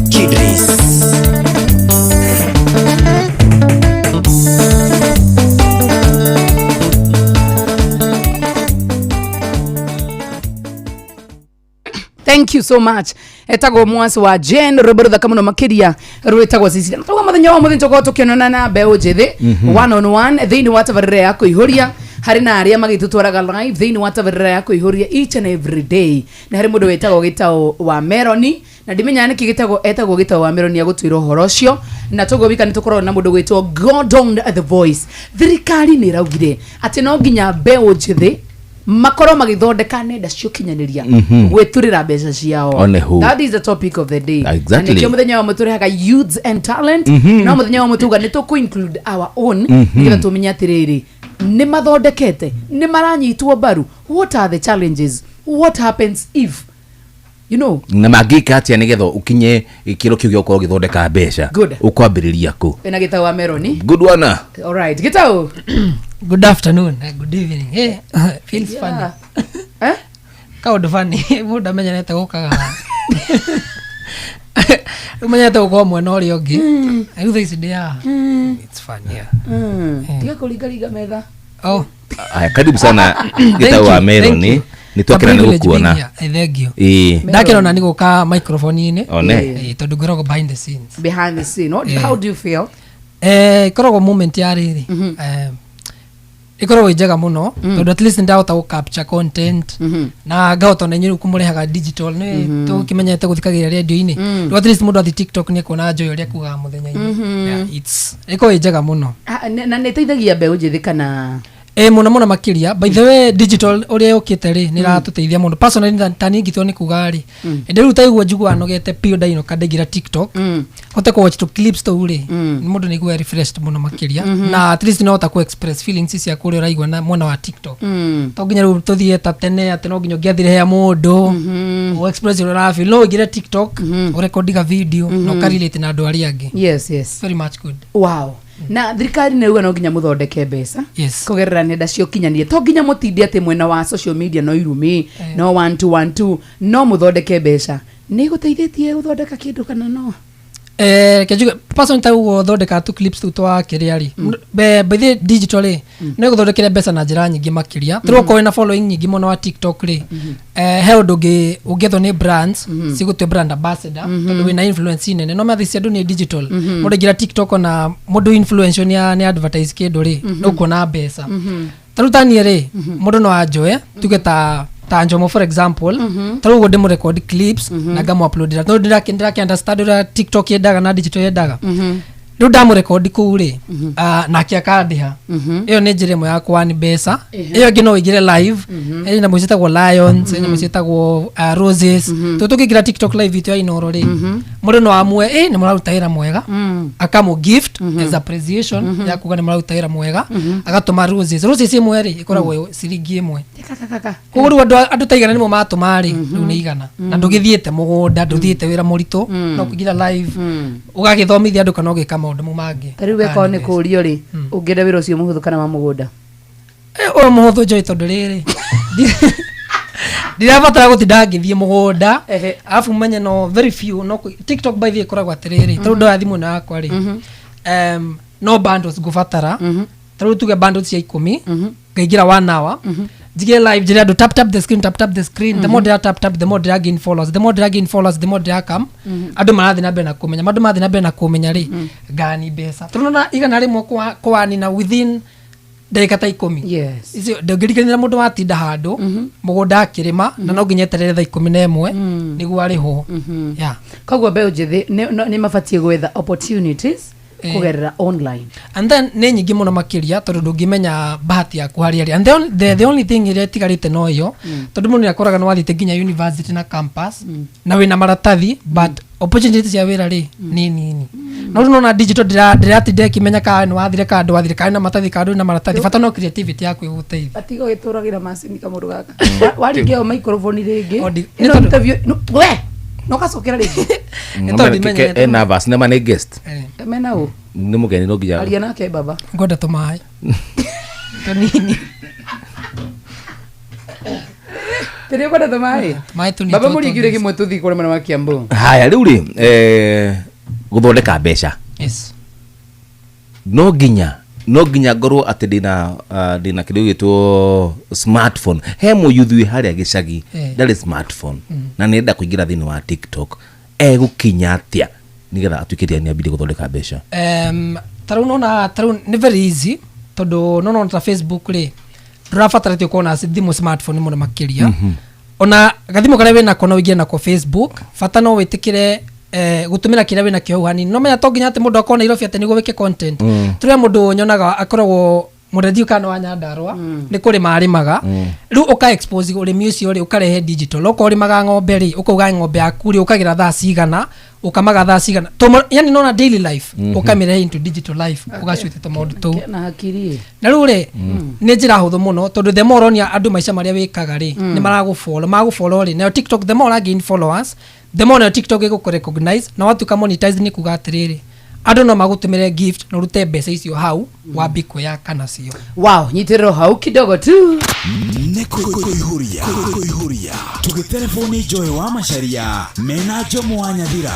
Kidris Thank you so much. Etago mwasi wa Jen Roberta kamuno makiria rwetagwa sisi. Natoka muthenya wa muthenya ko tukionana na Beo Jethe one on one thini watabarire yako ihuria hari na aria magitutwaraga live thini watabarire yako ihuria each and every day. Na hari mundu wetagwo gitao wa Meroni na ndimenya niki gitagwo etagwo gitao wa Meroni agutwira horo ucio na tugobika nitukorwo na mundu gwitwo Gordon the Voice. Thirikari ni raugire ati no nginya Beo Jethe makoro magithondeka nenda cio kinyaniria gweturira mbeca ciao. That is the topic of the day. Exactly. Nikio muthenya wa muture haga youths and talent no muthenya wa mutuga ni to include our own nigetha tumenya atiriri ni mathondekete ni maranyitwo baru. What are the challenges? What happens if you know na magika atia nigetha ukinye ikiro kiu gyo ko githondeka mbeca ukwambiriria ku ena gitao wa Meroni. Good one. All right, gitao. Good afternoon, good evening. Hey, feels funny. Kaud funny. Muda menya nete gukaga. Umenya nete gukwa mwena uri ongi. Ayu this day. It's fun, yeah. Tiga kuliga metha. Oh. Aya, karibu sana gitao wa Meroni. Nitwakira ni gukuona. Thank you. Ndakira na niguka microphone ini. One. Tondu ngorogo behind the scenes. Behind the scene. How do you feel? Ikorogo moment ya riri. Ikorogo ijega muno tondu at least ndahota gu capture content na ngahota na nyiru kumurehaga digital ni tukimenyete guthikagira radio-ini at least mundu athi TikTok ni kuona joy uria kuga muthenya-ini. It's iko ijega muno na neteithagia Beo Jethe kana muno makiria. By the way, digital uria yukite ri ni ratuteithia muno personally tani ngitwo ni kugari ende ru taigwa njugwa nogete pio daino kadegira TikTok hote ko watch to clips to uri ni mundu ni gwa refreshed muno makiria na at least no hota ku express feelings cia kuri uraigwa na mwana wa TikTok to nginya ru tuthie ta tene ati no nginya ngiathire ya mundu o express ura feel no gira TikTok urecordiga video no karelate na andu ari angi. Yes, very much good. Wow. Na thirikari neuga no nginya muthondeke mbeca kugerera nenda cio kinyanirie to nginya mutindi ati mwena wa social media no irumi no 1212 no muthondeke mbeca ni guteithĩtie guthondeka kindu kana no Kejuga person tawo thondeka tu clips tu twa kiriari by the digital no guthondekera mbeca na njira nyingi makiria tro ko na following nyingi muno wa TikTok ri he undugi ugetho ni brands sigutwe brand ambassador tondu wina influence nene no mathisi andu ni digital mundu gira TikTok na mundu influence ni advertise kindu ri no kuona mbeca tarutani ri mundu no ajoe tugeta Tanjomo for example taru go demo record clips na gamu upload no ndira ki understand ura TikTok yedaga na digital yedaga ndo damu record kure na kia kandiha iyo ni njire mo yakwa ni besa iyo ngino igire live ina mwita go lions ina mwita go roses tutukigira TikTok live itu ya inoro ri muri no amwe ni murarutahira mwega akamu gift as appreciation ya kuga ni murarutahira mwega agatuma roses imwe ri ikoragwo siringi imwe kuguru andu taigana ni mo matumari riu ni igana na ndugithiete mugunda nduthiete wira murito no kugira live ugagithomithia andu kana ugika maundu mumangi tariwe ko ni kurio ri ungire wira ucio muhuthu kana wa mugunda o muhuthu joy tondu riri ndirabatara gutinda ngithie mugunda afu menye no very few no TikTok by the koragwa atiriri tondu ya thimu na akwa ri no bundles gubatara tondu tuge bundles ya 10 ngaigira 1 hour jige live jira do tap the screen the more they tap the more they gain followers the more they come adu marathi na bena kumenya madu mathi na bena kumenya ri gani besa tunona igana rimwe kwa ni na within ndagika ta 10 yes icio ndogirikanira mundu watinda handu mugunda akirima na no nginyeterere tha 11 niguo ari ho yeah kogwo be ujithi ni mafatie gwetha opportunities kugerera online and then ne nyingi muno makiria tondu ndungimenya bahati ya kuharia and the only thing ire tigarite no yo tondu mundu akoraga no wathite nginya university na campus na wina maratathi but opportunities ya wira ri nini no na digital dirati kimenya ka no wathire ka ndu wathire ka na matathi ka ndu na maratathi fata no creativity yaku iguteithia atigo gituragira macini kamuru gaka waringio microphone ringi no interview we no kasokera ringi ito nervous nema ne guest mena u ni mugeni no giya alia nake baba ngoda tumai tonini Terio kwa tumai baba muri gire kimwe tuthi kore mwana wa Kiambu haya riu ri guthondeka mbeca yes no ginya ngorwo ati dina kidu gitwo smartphone he mu yuthui haria gicagi ndari smartphone na nenda kuingira thini wa TikTok gukinya atia nigetha atukiria ni abidi guthondeka mbeca taru ni very easy tondu no ta Facebook ri ndurabatara ti kuona thimu smartphone muno makiria ona gathimo kana wena kono wigia na ko Facebook fata no witikire gutumira kira wena kio hani no menya to nginya ati mundu akona irofi ati nigo weke content turi mundu nyonaga akoragwo muredio kana wa Nyandarua ni kuri marimaga riu uka expose uri music uri ukarehe digital ukori maga ng'ombe ri ukuga ng'ombe yaku ri ukagira thaa cigana ukamaga thaa cigana to yani no na daily life ukamire into digital life ugacute to maundu tu na hakiri na riu ri ni njira huthu muno tondu the more onia andu maica maria wikaga ri ni magufollow ri na TikTok the more again followers the more TikTok iguku recognize na watu ka monetize ni kuga atiriri andu no magutumire gift no rute mbeca icio hau wambikwe ya kana cio wow nyitero hau kidogo tu kuihuria tugitelefoni Joy wa Macharia mena Jomo wa Nyathira.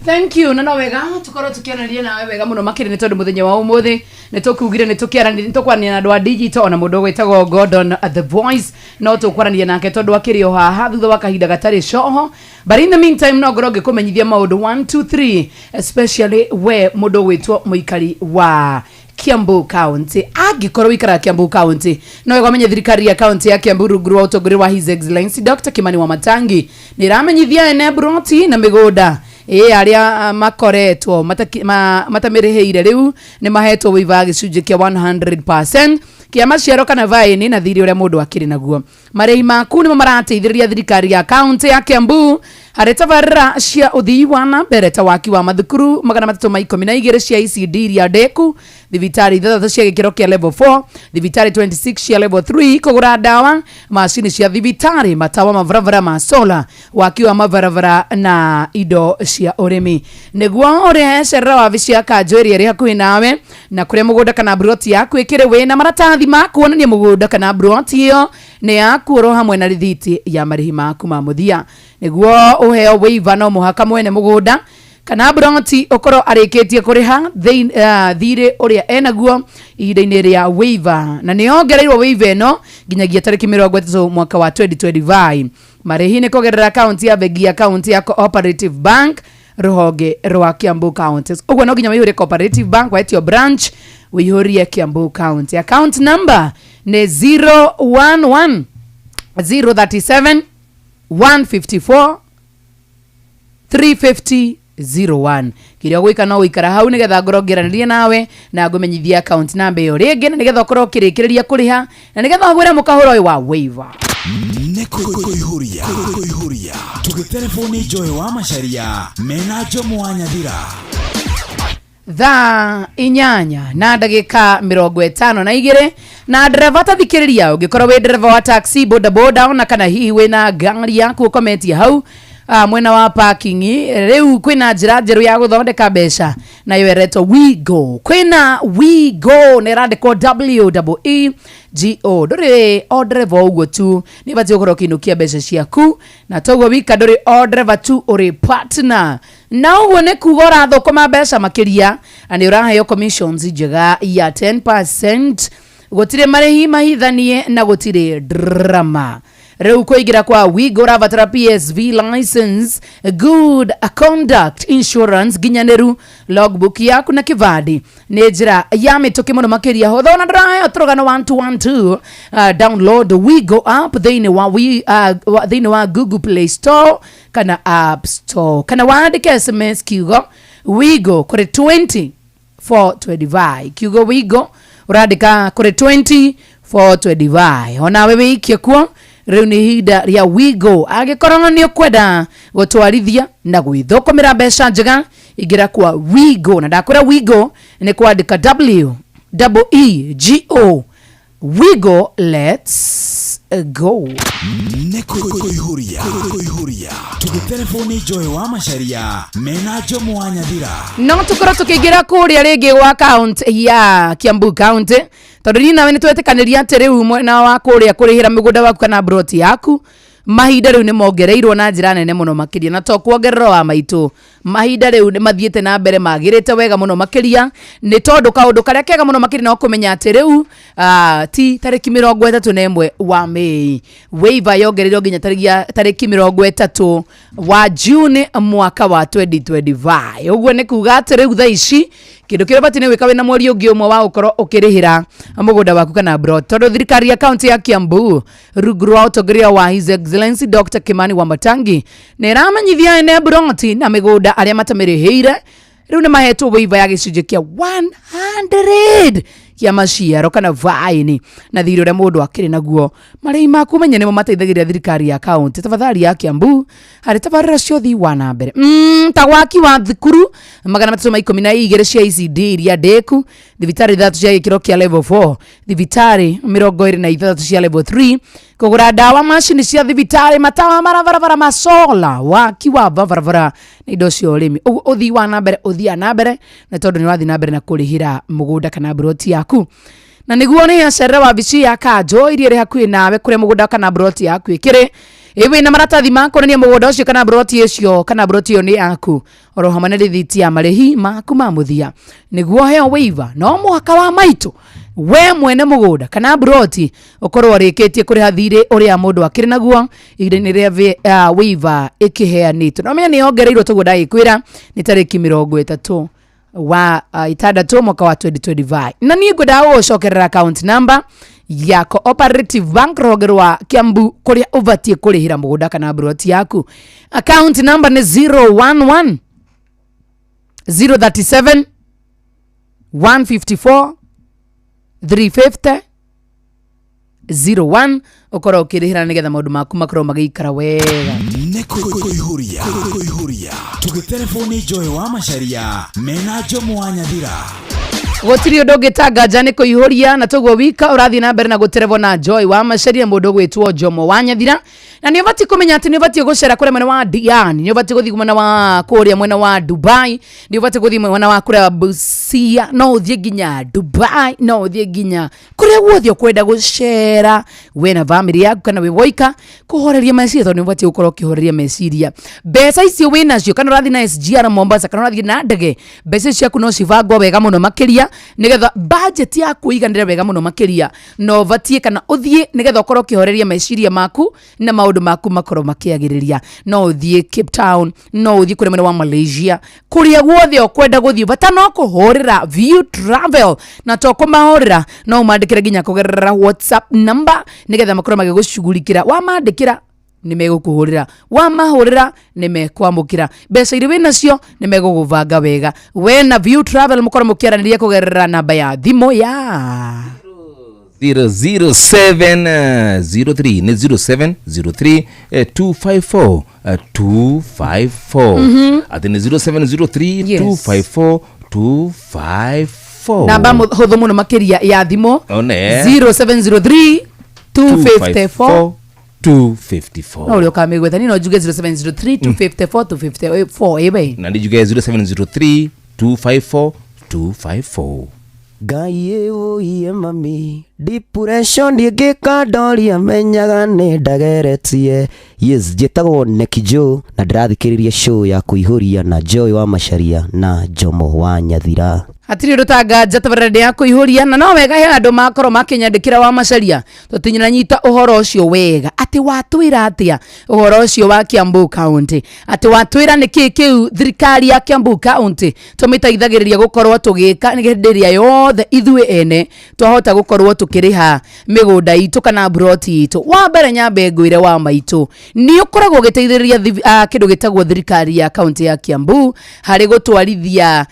Thank you na wega tukoro tukianaria na wega muno makiri ni tondu muthenya wa umuthi ni tukugire ni tukiarania ni tukwarania na andu a digital na mundu gwetagwo Gordon at the voice no tukwarania nake tondu akiri o haha thutha wa kahinda gatari coho but in the meantime no ngoroge kumenyithia maundu 1 2 3 especially we mundu gwetwo muikari wa Kiambu County agikorwo wikara Kiambu County no wegamenye thirikari ya county ya Kiambu rungu wa utogori wa His Excellency Dr. Kimani wa Matangi ni ramenyithia ene broti na migunda aria makoretwo matamireheire riu ni mahetwo wiva gicunje kia 100% kia maciaro kana vaini na thiri uria mundu akiri naguo marei maku ni marateithiriria thirikari ya county ya Kiambu hari tabarra cia uthii wa na mbere ta waki wa mathukuru 312 cia ECD iria ndeku thibitari 3 cia gikiro kia level 4 thibitari 26 cia level 3 kugura dawa macini cia thibitari matawa mavaravara ma solar waki wa mavaravara na indo cia urimi niguo uri cerera wa vicia kanjweri ri hakuhi nawe na kuria mugunda kana broti yaku ikire we na maratathi ma kuonania mugunda kana broti iyo ni yakuro hamwe na rithiti ya marihi maku ma muthia niguo uheo waiva no muhaka mwene mugunda kana Bronti okoro areketie kuriha thire uria enaguo ihinda-inĩ rĩa waiver na nĩ ongereirwo waiver ĩno nginyagia tarĩki 30 mwaka wa 2025 marĩhi nĩ kũgerera account ya bengi account ya Cooperative Bank ruhonge rwa Kiambu County. Ũguo no nginya wĩihũrie Cooperative Bank waitio branch wĩihũrie Kiambu County. Account number nĩ 011 037 154 35001. Kiria gwika no wikara hau nigetha ngorongeranĩrie nawe na ngumenyithia account number iyo ringi na nigetha ukorwo kirikiriria kuriha na nigetha ugwire mukahuro uyu wa waiver. Nekuihuria tugitelefoni Joy wa Macharia mena Jomo wa Nyathira thaa 8:52 na dereva tathikiriria ungikorwo wi dereva wa taxi boda boda ona kana hihi wina ngari yaku comment hau mwena wa parking riu kwina njira njeru ya guthondeka mbeca na yo eretwo WeGo. Kwina WeGo ne randiko WEEGO nduri o driver uguo tu ni bati ukorwo kinukia mbeca ciaku na toguo wika nduri o driver tu uri partner na uguo ne kugora thokoma mbeca makiria ani uraheo commissions njega ya 10%. Gutire marehi mahithanie na gutire drama. Reu kuingira kwa WeGo ravatara PSV license, good conduct insurance, ginyaneru logbook yaku na kivadi. Nejira ya mitoke muno makiria hotho na ndarayo trogano 1212. Download WeGo app thini wa Google Play Store kana App Store. Kana waandike SMS kiugo WeGo kuri 20 kiugo WeGo urandika kuri 20 ona wewe ikie kuo riu ni hida ria WeGo agikorwo ni ukwenda gutwarithia na gwithokomera mbeca njega igira kwa WeGo na ndakora WeGo ni kwandika WEEGO WeGo, let's go. Nekuihuria tugitelefoni Joy wa Macharia mena Jomo wa Nyathira no tukora tukigira kuria ringi wa account ya Kiambu County tondu ni nawe ni twetekaniria ati riu mwena wa kuria kurihira migunda waku kana broti yaku mahinda riu ni mongereirwo na njira nene muno makiria na to kuongerera wa maitu mahinda riu ni mathiete na mbere magirite wega muno makiria ni tondu kaundu karia kega muno makiria no kumenya ati riu ti tariki 31 wa Mei waiver yongereirwo nginya tariki 30 wa June mwaka wa 2025. Uguo ni kuga ati riu thaa ici kindu kiria batine wika wina mweri ungi umwe wa ukorwo ukirihira mugunda waku kana brot tondu thirikari ya county ya Kiambu rungu rwa utongoria wa His Excellency Dr. Kimani Wamatangi ne ramanyithia ene broti na migunda aria matamirihire riu ni mahetwo waiver ya gicunje kia 100 kia maciaro kana vaini na thiro ria mundu akiri naguo marei maku menye nimo mateithagiria thirikari ya county tafadhali ya Kiambu hari tabarira ciothi wa na mbere tawaki wa thukuru 312 cia ECD iria ndeku thibitari 3 cia gikiro kia level 4 thibitari 23 cia level 3 kugura dawa machine cia thibitari matawa maravarava masola waki wa varavara na indo cia urimi uthi wa na mbere uthia na mbere na tondu ni wathi na mbere na kurihira mugunda kana broti yaku na niguo ni acere wa bici ya Kanjo iria ri hakuhi nawe kure mugunda kana broti yaku ikire iwe na maratathi makonania mugunda ucio kana broti icio kana broti iyo ni yaku oro hamwe na rithiti ya marehi maku mamuthia niguo heo waiver no mwaka wa maitu we mwene mugunda kana broti ukorwo rikitie kuriha thire uria mundu akiri naguo ihinda-ini ria waiver ikiheanitwo no menya ni ongereirwo toguo ndagikwira ni tariki 30 wa itandatu mwaka wa 2025 na ni ngwenda gucokerera account number ya Cooperative Bank rogerwa Kiambu kuria uvatie kurihira mugunda kana broti yaku. Account number ni 011 037 154 350 01 ukora ukirihira nigetha maundu maku makorwo magikara wega. Nekuihuria tugitelefoni Joy wa Macharia mena Jomo wa Nyathira gotiri undu ngitanganja ni kuihuria na toguo wika urathi na mbere na guterevwo na Joy wa Macharia mundu gwitwo Jomo wa Nyathira na ni ubati kumenya ati ni ubati gucera kure mwena wa Diani, ni ubati guthi mwena wa kuria mwena wa Dubai, ni ubati guthi mwena wa kure Busia, no uthie nginya Dubai, no uthie nginya kure guothe ukwenda gucera wena family yaku kana we woika kuhoreria meciria tondu ni ubati gukorwo kihoreria meciria. Mbeca icio wina cio kana urathi na SGR Mombasa kana urathi na ndege, mbeca ciaku no cibangwo wega muno makiria nigetha budget yaku iganire wega muno makiria no vatie kana uthie nigetha ukorwo kihoreria meciria maku na maundu maku makorwo makiagiriria. No uthie Cape Town, no uthie kure mwena wa Malaysia, kuria guothe ukwenda guthie bata no kuhorera View Travel na to kumahorera no mandikire ginya kugerera WhatsApp number nigetha makorwo magigushughulikira. Wa mandikira nimegukuhurira, wa mahurira nimekwamukira, mbeca iri wina cio nimeguguvanga wega. We na View Travel mukorwo mukiaraniria kugerera namba ya thimo ya 00703 ni 0703 254 254 ati ni 0703 254 254 namba huthu muno makiria ya thimo 0703 254 254 no ulioka megwetha ni no juge 0703 254 254 ebe na ndijuge 0703 254 254 Ngai uye mami depression digika doria menyaga ne ndageretie yes jetagwo Nekijo na ndirathikiriria show ya kuihuria na Joy wa Macharia na Jomo wa Nyathira. Hatiri rutanganja tabarade ya kuihuria na no wega he andu makorwo makinyandikira wa Macharia tutinyina nyita uhoro ucio wega ati watwira atia uhoro ucio wa Kiambu County ati watwira niki kiu thirikari ya Kiambu County tumitaithagiriria gukorwo tugika nigenderia yothe ithue ene twahota gukorwo tukiriha migunda itu kana broti itu. Wa mbere nyambe ngwire wa maitu ni ukoragwo giteithiriria kindu gitagwo thirikari ya county ya Kiambu hari gutwarithia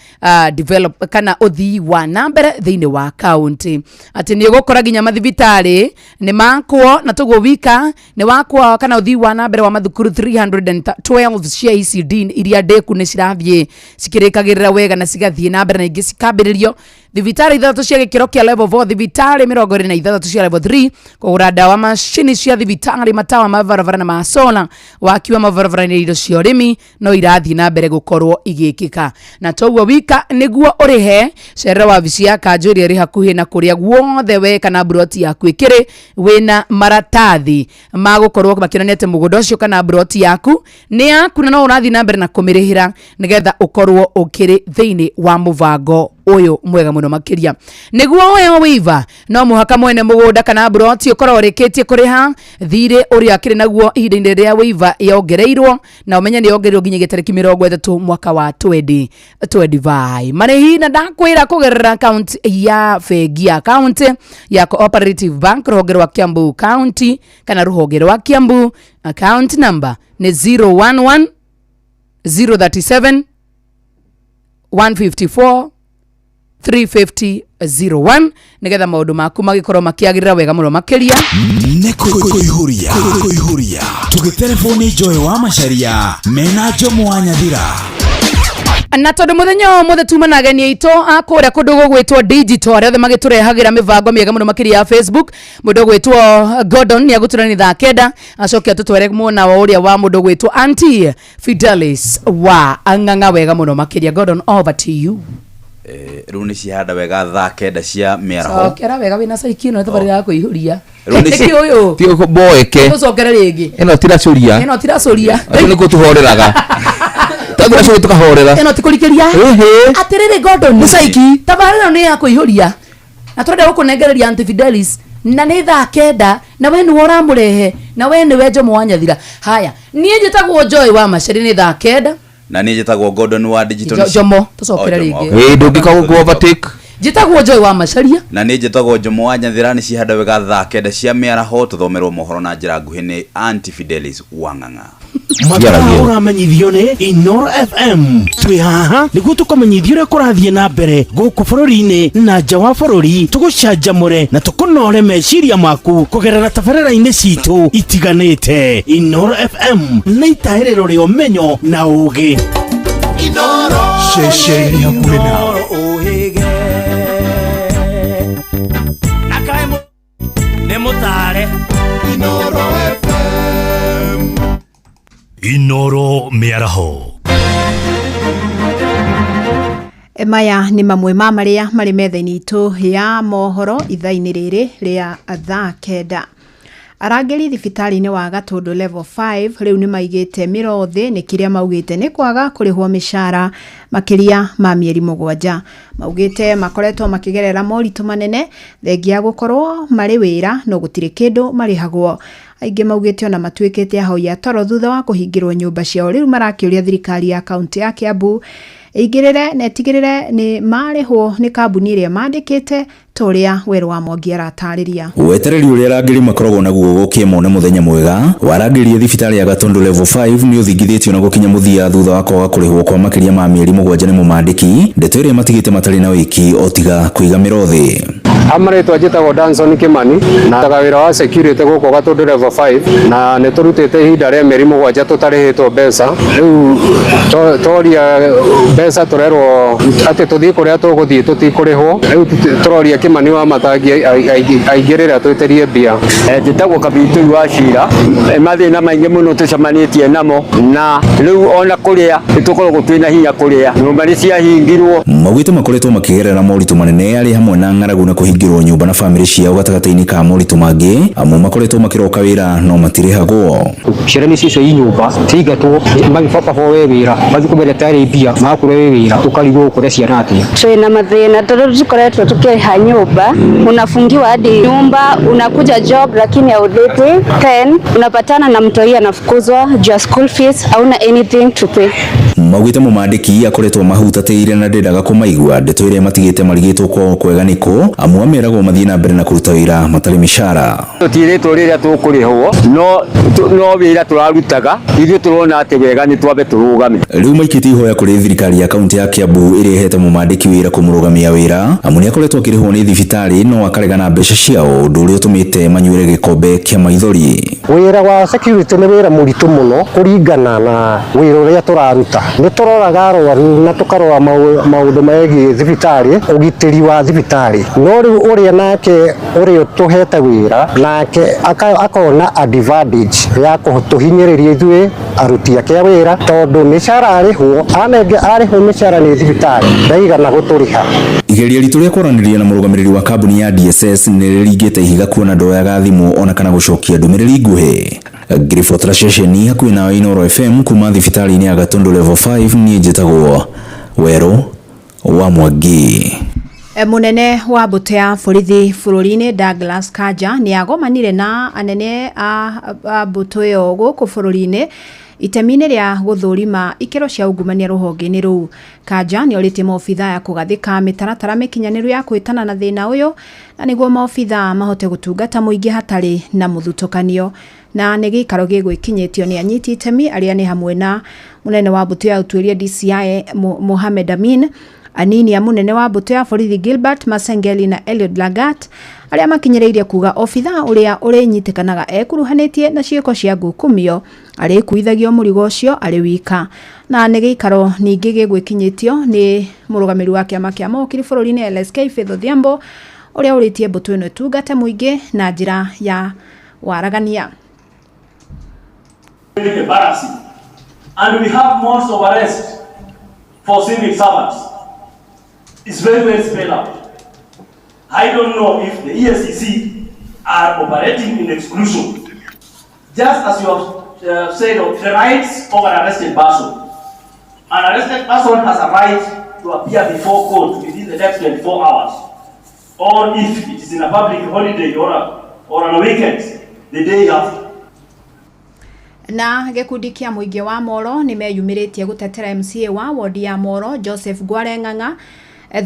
develop kana uthi wa nambere thiini wa county ati ni gukora ginya mathibitari ni makwo na tugo wika ni wakwa kana uthi wa nambere wa mathukuru 312 cia ECD iria ndeku ni cirathie cikirikagirira wega na cigathie nambere na ingi cikambiririo. Thibitari ithatu cia gikiro kia level 4, thibitari 23 cia level 3, kugura dawa machine cia thibitari, matawa mabarabara na masola wakiwa mabarabara ni indo cia urimi no irathi na mbere gukorwo igikika. Na toguo wika niguo urihe cera wa vici ya kanjuri ri hakuhi na kuria guothe we kana broti yaku ikiri wina maratathi magukorwo makionania ate mugundo ucio kana broti yaku ni yaku na no urathi na mbere na kumirihira nigetha ukorwo ukiri thiini wa muvango uyu mwega muno makiria. Niguo we wiva no muhaka mwene mugunda kana broti ukorwo rikitie kuriha thire uri akiri naguo ihinda ria wiva yongereirwo na umenya ni yongereirwo nginya gitariki 30 mwaka wa 2025. Marehi na ndakwira kugerera account ya Fegi account ya Cooperative Bank ruhonge rwa Kiambu County kana ruhonge rwa Kiambu. Account number ni 011 037 154 35001 nigetha maundu maku magikorwo makiagirira wega muno makiria. Kuihuria tugitelefoni Joy wa Macharia mena Jomo wa Nyathira na tondu muthenya muthe tumanaga ni ito akuria kundu gugwitwo digital aria magiturehagira mivango miega muno makiria ya Facebook. Mundu gwitwo Gordon ni aguturani thaa kenda acokia tutwere muona wa uria wa mundu gwitwo Auntie Fidelis wa anganga wega muno makiria. Gordon, over to you. Riu ni cihanda wega thaa kenda cia miaraho cokera wega wina saiki no tabarira ya kuihuria ti uyu boeke tucokera ringi ino tiracuria ni gutuhoreraga tagura tukahorera ino tikurikiria atiriri Gordon ni saiki tabarira ni ya kuihuria na turenda gukunengereria Auntie Fidelis na ni thaa kenda na we ni wora murehe na we ni we Jomo wa Nyathira. Haya nie njitagwo Joy wa Macharia ni thaa kenda na ni njitagwo Gordon wa digital Jomo tucokera ringi ndungika ku overtake njitagwo Joy wa Macharia na ni njitagwo Jomo wa Nyathira. Ni cihanda wega thaa kenda cia miaraho tuthomerwo mohoro na njira nguhi ni Auntie Fidelis Wanganga. Matara uramenyithio ni Inoro FM twi haha niguo tukomenyithio ria kurathie na mbere guku bururi-ini na nja wa bururi tugucanjamure na tukunore meciria maku kugerera tabarĩra-inĩ citu itiganite. Inoro FM na itahĩrĩro rĩa ũmenyo na ũũgĩ. Inoro ceceni hakuhĩ nawe. Inoro Miaraho. Maya nĩ mamwe ma marĩa marĩ metha-inĩ itũ ya mohoro ithaa-inĩ rĩrĩ rĩa thaa kenda. Arangĩri thibitarĩ-inĩ wa Gatundu level 5 rĩu nĩ maigĩte mĩro thĩ nĩ kĩrĩa maugĩte nĩ kwaga kũrĩhwo mĩcara makĩria ma mĩeri 7. Maugĩte makoretwo makĩgerera moritũ manene thengia gũkorwo marĩ wĩra no gũtirĩ kĩndũ marĩhagwo. Aingĩ maugĩte ona matuĩkĩte ahoi a toro thutha wa kũhingĩrwo nyũmba ciao. Rĩu marakĩũria thirikari ya kaunti ya Kiambu igirire netigirire ni marihwo ni kambuni iria mandikite toria Weru wa Mwangi aratarĩria. Wetereri uria arangĩri makoragwo naguo gũkĩmone mũthenya mwega warangĩri thibitarĩ ya Gatundu level 5 nĩ ũthingithĩtio na gũkinya mũthia thutha wa kwaga kũrĩhwo kwa makĩria ma mĩeri 7 nĩ mũmandĩki ndeto iria matigĩte matarĩ na wĩki otiga kũiga mĩro thĩ. Amaretwo njĩtagwo Danson Kimani na wĩra wa security gũkũ Gatundu level 5 na nĩ tũrutĩte ihinda rĩa mĩeri 7 tũtarĩhĩtwo mbeca. Rĩu toria mbeca tũrerwo atĩ tũthiĩ kũrĩa tũgũthiĩ tũtikũrĩhwo. Rĩu tũroria Kimani wa Matangi aingĩrĩra twĩterie mbia. Njĩtagwo Kabitũi wa Cira mathĩna maingĩ mũno tũcemanĩtie namo na rĩu ona kũrĩa nĩtũkoragwo twĩna hinya kũrĩa nyũmba nĩ ciahingirwo. Maugĩte makoretwo makĩgerera moritũ manene arĩ hamwe na ng'aragu na kũhingĩrwo nyũmba na bamĩrĩ ciao gatagatĩ-inĩ ka moritũ mangĩ amwe makoretwo makĩroka wĩra no matirĩhagwo. Ciara nĩ cicio i nyũmba tigatwo magĩbaba ho we wĩra mathi kũmenya tarĩ mbia makũre we wĩra ũkarigwo kũrĩa ciana atĩa. Twĩna mathĩna tondũ tũkoretwo tukĩrĩha nyũmba, unafungiwa hadi nyumba, unakuja job lakini haulipwi, then unapatana na mtoi anafukuzwa juu ya school fees, hauna anything to pay. Maugĩte mũmandĩki akoretwo mahutatĩire na ndendaga kũmaigua ndeto iria matigĩte marigĩtwo kwao kwega nĩkũ amwe meragwo mathiĩ na mbere na kũruta wĩra matarĩ mĩcara. Tũtirĩtwo rĩrĩa tũkũrĩhwo no wĩra tũrarutaga ithuĩ tũrona atĩ wega nĩ twambe tũrũgame. Rĩu maikĩtie ihoya kũrĩ thirikari ya kaunti ya Kiambu ĩrĩa ĩhete mũmandĩki wĩra kũmũrũgamia wĩra amu nĩ akoretwo akĩrĩhwo nĩ thibitarĩ no akaregana mbeca ciao ũndũ ũrĩa ũtũmĩte manyuĩre gĩkombe kĩa maithori. Wĩra wa security nĩ wĩra mũritũ mũno kũringana na wĩra ũrĩa tũraruta. Nĩ tũroraga arwaru na tũkarora maũndũ megiĩ thibitarĩ ũgitĩri wa thibitarĩ no rĩu ũrĩa nake ũrĩa tũhete wĩra nake akona advantage ya kũtũhinyĩrĩria ithuĩ aruti ake a wĩra tondũ mĩcara arĩhwo arĩhwo mĩcara nĩ thibitarĩ ndaigana gũtũrĩha. Igeria ritũ rĩa kwaranĩria na mũrũgamĩrĩri wa kambuni ya DSS nĩ rĩringĩte ihiga kuona ndoyaga thimũ ona kana gũcokia ndũmĩrĩri nguhĩ. Griffith Rashesheni hakuhĩ na Inoro FM kuma thibitarĩ-inĩ ya Gatundu level 5 niĩ njĩtagwo Weru wa Mwangi. Munene wa mbũtũ ya borithi bũrũri-inĩ Douglas Kanja nĩ agomanire na anene a mbũtũ ĩyo gũkũ bũrũri-inĩ itemi-inĩ rĩa gũthũrima ikero cia ungumania rũhonge-inĩ rũu. Kanja nĩ orĩtie maobitha ya kũgathĩka mĩtaratara mĩkinyanĩru ya kwĩtana na thĩna ũyũ na nĩguo maobitha mahote gũtungata mũingĩ hatarĩ na mũthutũkanio. Na nĩ gĩikaro gĩgwĩkinyĩtio nĩ anyiti itemi arĩa nĩ hamwe na munene wa mbũtũ ya ũtuĩria DCI Mohamed Amin, anini ya munene wa mbũtũ ya borithi Gilbert Masengeli na Eliud Lagat arĩa makinyĩrĩirie kuga obitha ũrĩa ũrĩnyitĩkanaga ekuruhanĩtie na ciĩko cia ngukumio arĩ kuithagio mũrigo ũcio arĩ wika. Na nĩ gĩikaro ningĩ gĩgwĩkinyĩtio nĩ mũrũgamĩrĩri wa kĩama kĩa maũkiri bũrũri-inĩ LSK Faith Odhiambo ũrĩa ũrĩtie mbũtũ ĩno ĩtungate mũingĩ na njĩra ya waragania. And we have most of arrest for civil servants. It's very well spelled out. I don't know if the ESCC are operating in exclusion. Just as you have said of the rights of an arrested person. An arrested person has a right to appear before court within the next 24 hours. Or if it is in a public holiday or on a weekend, the day after. Na gĩkundi kĩa mũingĩ wa Moro nĩ meyumĩrĩtie gũtetera MCA wa wodi ya Moro Joseph Gware Ng'ang'a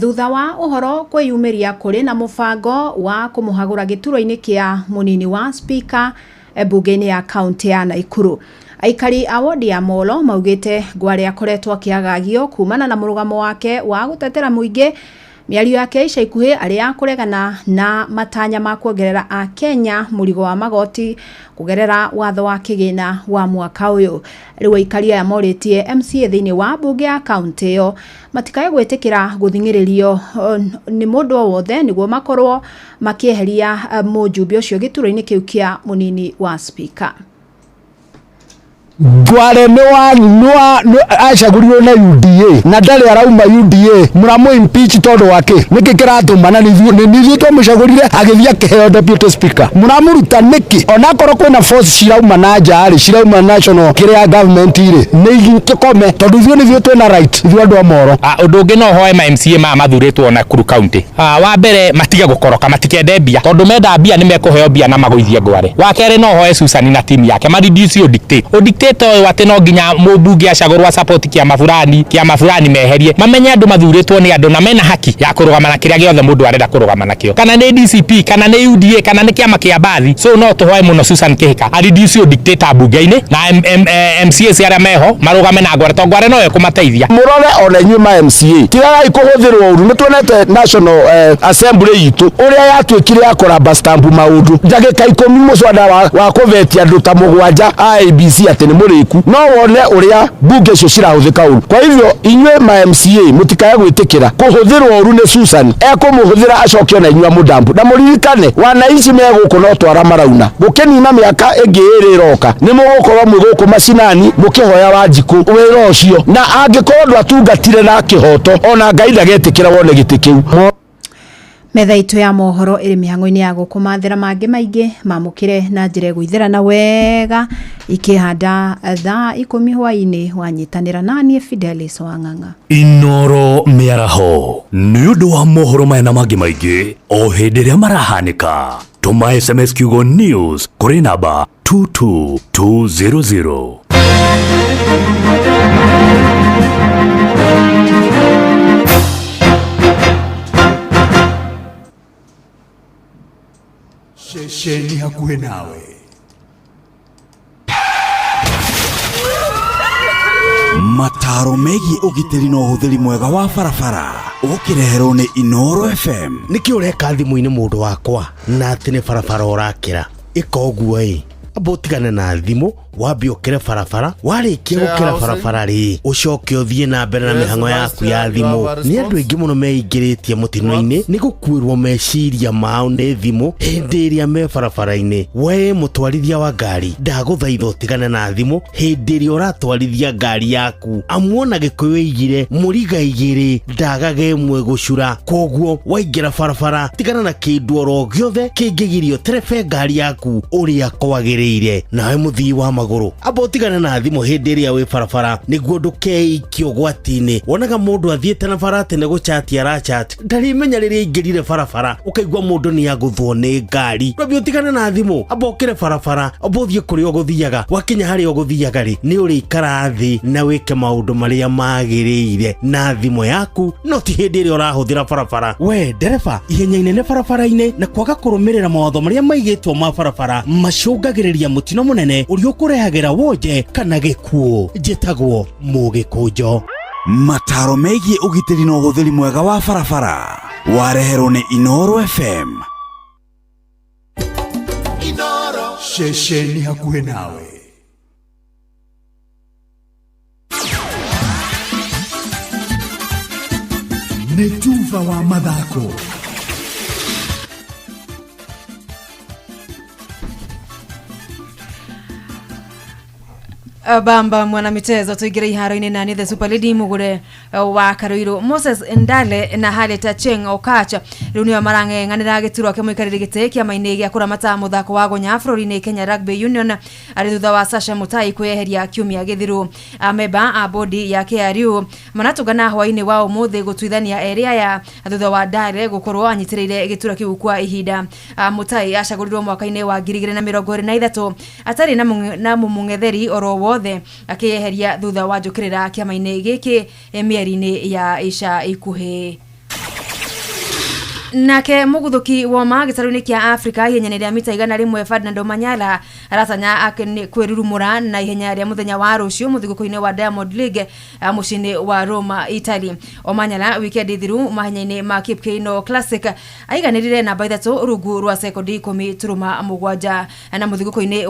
thutha wa ũhoro kwĩyumĩria kũrĩ na mũbango wa kũmũhagũra gĩturwa-inĩ kĩa mũnini wa speaker bunge-inĩ ya kaunti ya Naikuru. Aikari a wodi ya Moro maugĩte Gware akoretwo akĩagagio kumana na mũrũgamo wake wa gũtetera mũingĩ. Mĩario yake ica ikuhĩ arĩa kũregana na matanya ma kuongerera a Kenya mũrigo wa magoti kugerera watho wa kĩgĩna wa mwaka ũyũ. Rĩu aikari aya morĩtie MCA thĩinĩ wa bunge ya kaunti ĩyo matikae gwĩtĩkĩra gũthing'ĩrĩrio nĩ mũndũ o wothe nĩguo makorwo makĩeheria mũjumbe ũcio gĩturwa-inĩ kĩu kĩa mũnini wa speaker. Gware no acagũrirwo na UDA na ndarĩ arauma UDA mũramũ impeach tondũ wake nĩkĩ kĩratũmana nithuĩ twamũcagũrire agĩthiĩ akĩheo deputy speaker mũramũruta nĩkĩ onakorwo kwĩna force cirauma na nja rĩ cirauma national kĩrĩa government rĩ nĩ tũkome tondũ ithuĩ twĩna right ithuĩ andũ a Moro. Ũndũ ũngĩ no hoe ma MCA mathurĩtwo Nakuru county wa mbere matige gũkoroka matikende mbia tondũ menda mbia nĩ mekũheo mbia na magũithie Gware. Wa kerĩ no hoe Susan na team yake mareduce o dictate ũyũ atĩ no nginya mũmbunge acagũrwa support kĩama fulani meherie mamenye andũ mathurĩtwo nĩ andũ na mena haki ya kũrũgama na kĩrĩa gĩothe mũndũ arenda kũrũgama nakĩo kana nĩ DCP kana nĩ UDA kana nĩ kĩama kĩa bathi. So no tũhoe mũno Susan Kĩhika reduce o dictate mbunge-inĩ na MCAs arĩa meho marũgame na Gware tondũ Gware no ekũmateithia. Mũrore ona inyuĩ ma MCA tigagai kũhũthĩrwo ũru nĩ tuonete National Assembly itũ ũrĩa yatuĩkire ya kũramba stamp maũndũ ndagĩka 10 mũcwanda wa kũvetia andũ ta mũgwanja IEBC atĩ nĩ mũrĩku no wone ũrĩa bunge icio cirahũthĩka ũru. Kwa hivyo inyuĩ ma MCA mũtikae gwĩtĩkĩra kũhũthĩrwo ũru nĩ Susan ekũmũhũthĩra acokio na inyuĩ mũdambu na mũririkane wanaici megũkũ no twara marauna gũkĩnina mĩaka ĩngĩ ĩrĩ ĩroka nĩ mũgũkorwo mwĩgũkũ macinani mũkĩhoya Wanjikũ wĩra ũcio na angĩkorwo ndwatungatire na kĩhoto ona Ngai ndagetĩkĩra wone gĩtĩ kĩu. Metha itu ya mohoro iri mihango-ini ya gukumathira mangi maingi mamukire na njira guithira na wega ikihanda thaa 10 hwaini wanyitanira nanie Fidelis Wang'ang'a. Inoro miaraho nĩ ũndũ wa mohoro maya na mangi maingi o hĩndĩ ĩrĩa marahanĩka tũma SMS kiugo news kũrĩ namba 22200. Shesheni hakuhe nawe. Mataro megiĩ ũgitĩri na ũhũthĩri mwega wa barabara ũkĩreherwo nĩ Inoro FM. Nĩkĩ ũreka thimũ-inĩ mũndũ wakwa na atĩ nĩ barabara ũrakĩra ĩka ũguo amba ũtigane na thimũ wambe ũkĩre barabara warĩkia gũkĩra barabara rĩ ũcoke ũthiĩ na mbere na mĩhang'o yaku ya thimũ. Nĩ andũ aingĩ mũno meingĩrĩtie mũtino-inĩ nĩ gũkuĩrwo meciria mao nĩ thimũ hĩndĩ ĩrĩa me barabara-inĩ. We mũtwarithia wa ngari ndagũthaitha ũtigane na thimũ hĩndĩ ĩrĩa ũratwarithia ngari yaku amu ona Gĩkũyũ igire mũriga igĩrĩ ndagaga ĩmwe gũcura. Koguo waingĩra barabara tigana na kĩndũ oro gĩothe kĩngĩgirio terebe ngari yaku ũrĩa kwagĩrĩire. Nawe mũthii wa magũrũ amba ũtigane na thimũ hĩndĩ ĩrĩa wĩ barabara nĩguo ndũkeikio ũgwati-inĩ. Wonaga mũndũ athiĩte na bara atĩ nĩ gũchati arachati ndarimenya rĩrĩa aingĩrire barabara ũkaigua mũndũ nĩ agũthwo nĩ ngari. Wambe ũtigane na thimũ amba ũkĩre barabara amba ũthiĩ kũrĩa ũgũthiaga wakinya harĩa ũgũthiaga rĩ nĩ ũrĩikara thĩ na wĩke maũndũ marĩa magĩrĩire na thimũ yaku no ti hĩndĩ ĩrĩa ũrahũthĩra barabara. We ndereba ihenya inene barabara-inĩ na kwaga kũrũmĩrĩra mawatho marĩa maigĩtwo ma barabara macũngagĩrĩria mũtino mũnene ũrĩa ũkũrehagĩra wonje kana gĩkuũ. Njĩtagwo Mũgĩkũnjo. Mataro megiĩ ũgitĩri na ũhũthĩri mwega wa barabara wareherwo nĩ Inoro FM. Inoro shesheni hakuhe nawe. Nĩ Tuva wa mathako. Bamba mwana mitezo tuigire iharo-inĩ na nĩ the Super Lady Mugure wa Karuiru Moses Ndale na Haleta Cheng Okacha rĩu nĩo marang'eng'anĩra gĩturwa kĩa mũikarĩri gĩtĩ kĩama-inĩ gĩa kũramata mũthako wa gonya bũrũri-inĩ Kenya Rugby Union arĩ thutha wa Sasha Mutai kwĩyeheria kiumia gĩthiru. Amemba a bodi ya KRU manatũngana hwainĩ wa ũmũthĩ gũtuithania erĩ aya thutha wa Ndale gũkorwo anyitĩrĩire gĩturwa kĩu kwa ihinda. Mutai acagũrirwo mwaka-inĩ wa 2023 atarĩ na mũmũng'etheri oro wothe akĩyeheria thutha wa njũkĩrĩra kĩama-inĩ gĩkĩ mĩeri-inĩ ya ica ikuhĩ. Nake mũguthuki wa gĩtarũ-inĩ kĩa Afrika ihenya rĩa mita 100 Ferdinand Omanyala aratanya kwĩrurumũra na ihenya rĩa mũthenya wa rũciũ mũthigũkũ-inĩ wa Diamond League mũciĩ-inĩ wa Roma, Italy. Omanyala wikendi thiru mahenya-inĩ ma Kipkeino Classic aiganĩrire namba 3 rungu rwa sekondi 10.7 na mũthigũkũ-inĩ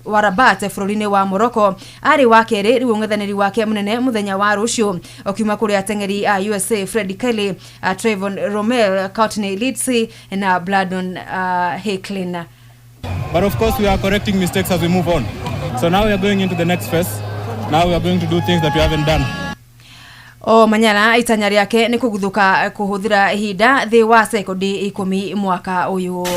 wa Rabat bũrũri-inĩ wa Morocco arĩ wa kerĩ rĩu ng'ethanĩri wake mũnene mũthenya wa rũciũ okiuma kũrĩ ateng'eri a USA Fred Kelly, Trayvon Romel, Courtney Lidsi na Bladon Hecklin. But of course we are correcting mistakes as we move on. So now we are going into the next phase. Now we are going to do things that we haven't done. O Manyara itanya riake ni kuguthuka kuhuthira ihinda thi wa sekondi 10 mwaka uyu.